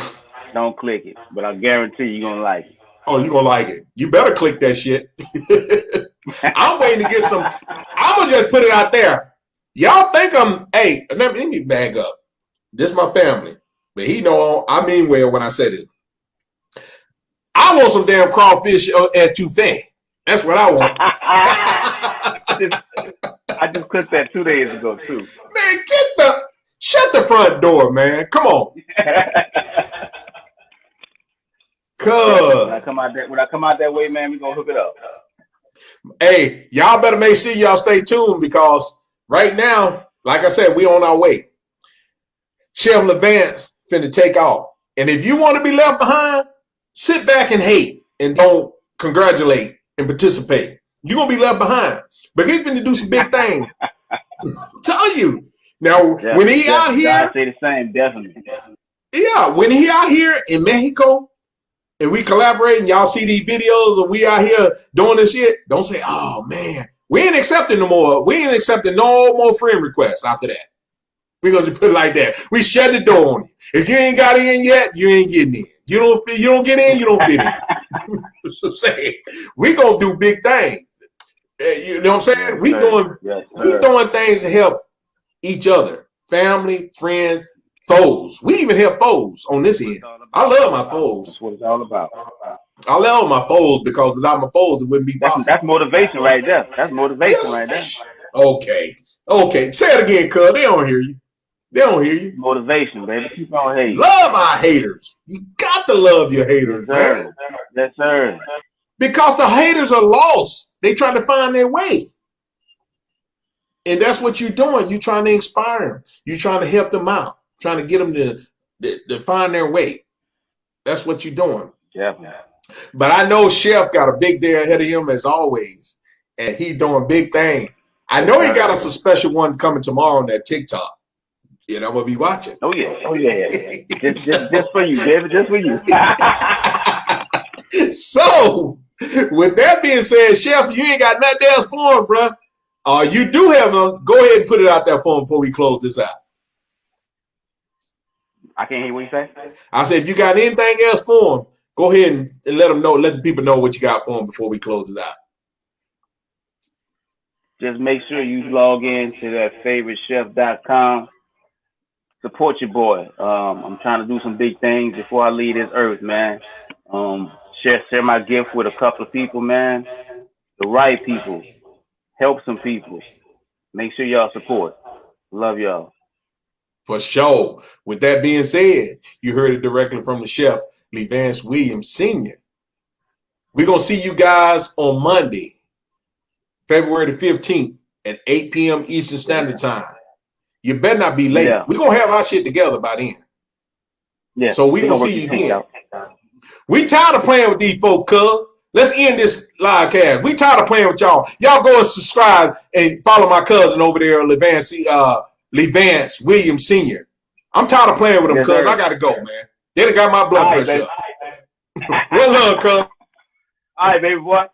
don't click it. But I guarantee you're going to like it.
Oh, you're going to like it. You better click that shit. I'm waiting to get some. I'm going to just put it out there. Y'all think hey, let me bag up. This is my family. But he know I mean well when I said it. I want some damn crawfish at Touffet. That's what I want.
I just cooked that 2 days ago too.
Man, shut the front door, man. Come on.
When I come out that way, man, we gonna hook it up.
Hey, y'all better make sure y'all stay tuned, because right now, like I said, we on our way. Chef Leevance finna take off. And if you want to be left behind, sit back and hate and don't congratulate and participate. You're gonna be left behind. But he's gonna do some big things. Tell you. Now, when he out here,
God say the same, definitely.
yeah, when he out here in Mexico and we collaborate and y'all see these videos and we out here doing this shit, don't say, oh man, we ain't accepting no more. We ain't accepting no more friend requests after that. We're gonna put it like that. We shut the door on you. If you ain't got in yet, you ain't getting in. You don't get in, you don't fit in. So I'm saying, we gonna do big things. You know what I'm saying? We doing things to help each other, family, friends, foes. We even have foes on this end. I love my foes.
That's what it's all about.
I love my foes because without my foes, it wouldn't be possible.
That's motivation right there. That's motivation right there.
Okay. Say it again, cuz they don't hear you. They don't hear you.
Motivation, baby. Keep on hating.
Love our haters. You got to love your haters, man.
Yes, sir.
Because the haters are lost. They trying to find their way. And that's what you're doing. You're trying to inspire them. You're trying to help them out. Trying to get them to find their way. That's what you're doing.
Yeah.
But I know Chef got a big day ahead of him as always. And he doing big things. I know he got us a special one coming tomorrow on that TikTok. You know, we'll be watching.
Oh yeah. Just for you, baby. Just for you.
So, with that being said, Chef, you ain't got nothing else for him, bro. You do have them. Go ahead and put it out there for him before we close this out.
I can't hear what you say.
I said, if you got anything else for him, go ahead and let them know. Let the people know what you got for him before we close it out.
Just make sure you log in to that favoritechef.com. Support your boy. I'm trying to do some big things before I leave this earth, man. Share my gift with a couple of people, man. The right people. Help some people. Make sure y'all support. Love y'all.
For sure. With that being said, you heard it directly from the chef, Leevance Williams Sr. We're going to see you guys on Monday, February the 15th at 8 p.m. Eastern Standard Time. You better not be late. Yeah. We're going to have our shit together by then.
Yeah.
So we're going to see you then. We tired of playing with these folks, cuz. Let's end this live cast. We tired of playing with y'all. Y'all go and subscribe and follow my cousin over there, Leevance Williams Sr. I'm tired of playing with them, cuz. I got to go, man. They done got my blood pressure up. Well, love, cuz.
All right, baby boy.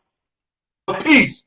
Peace.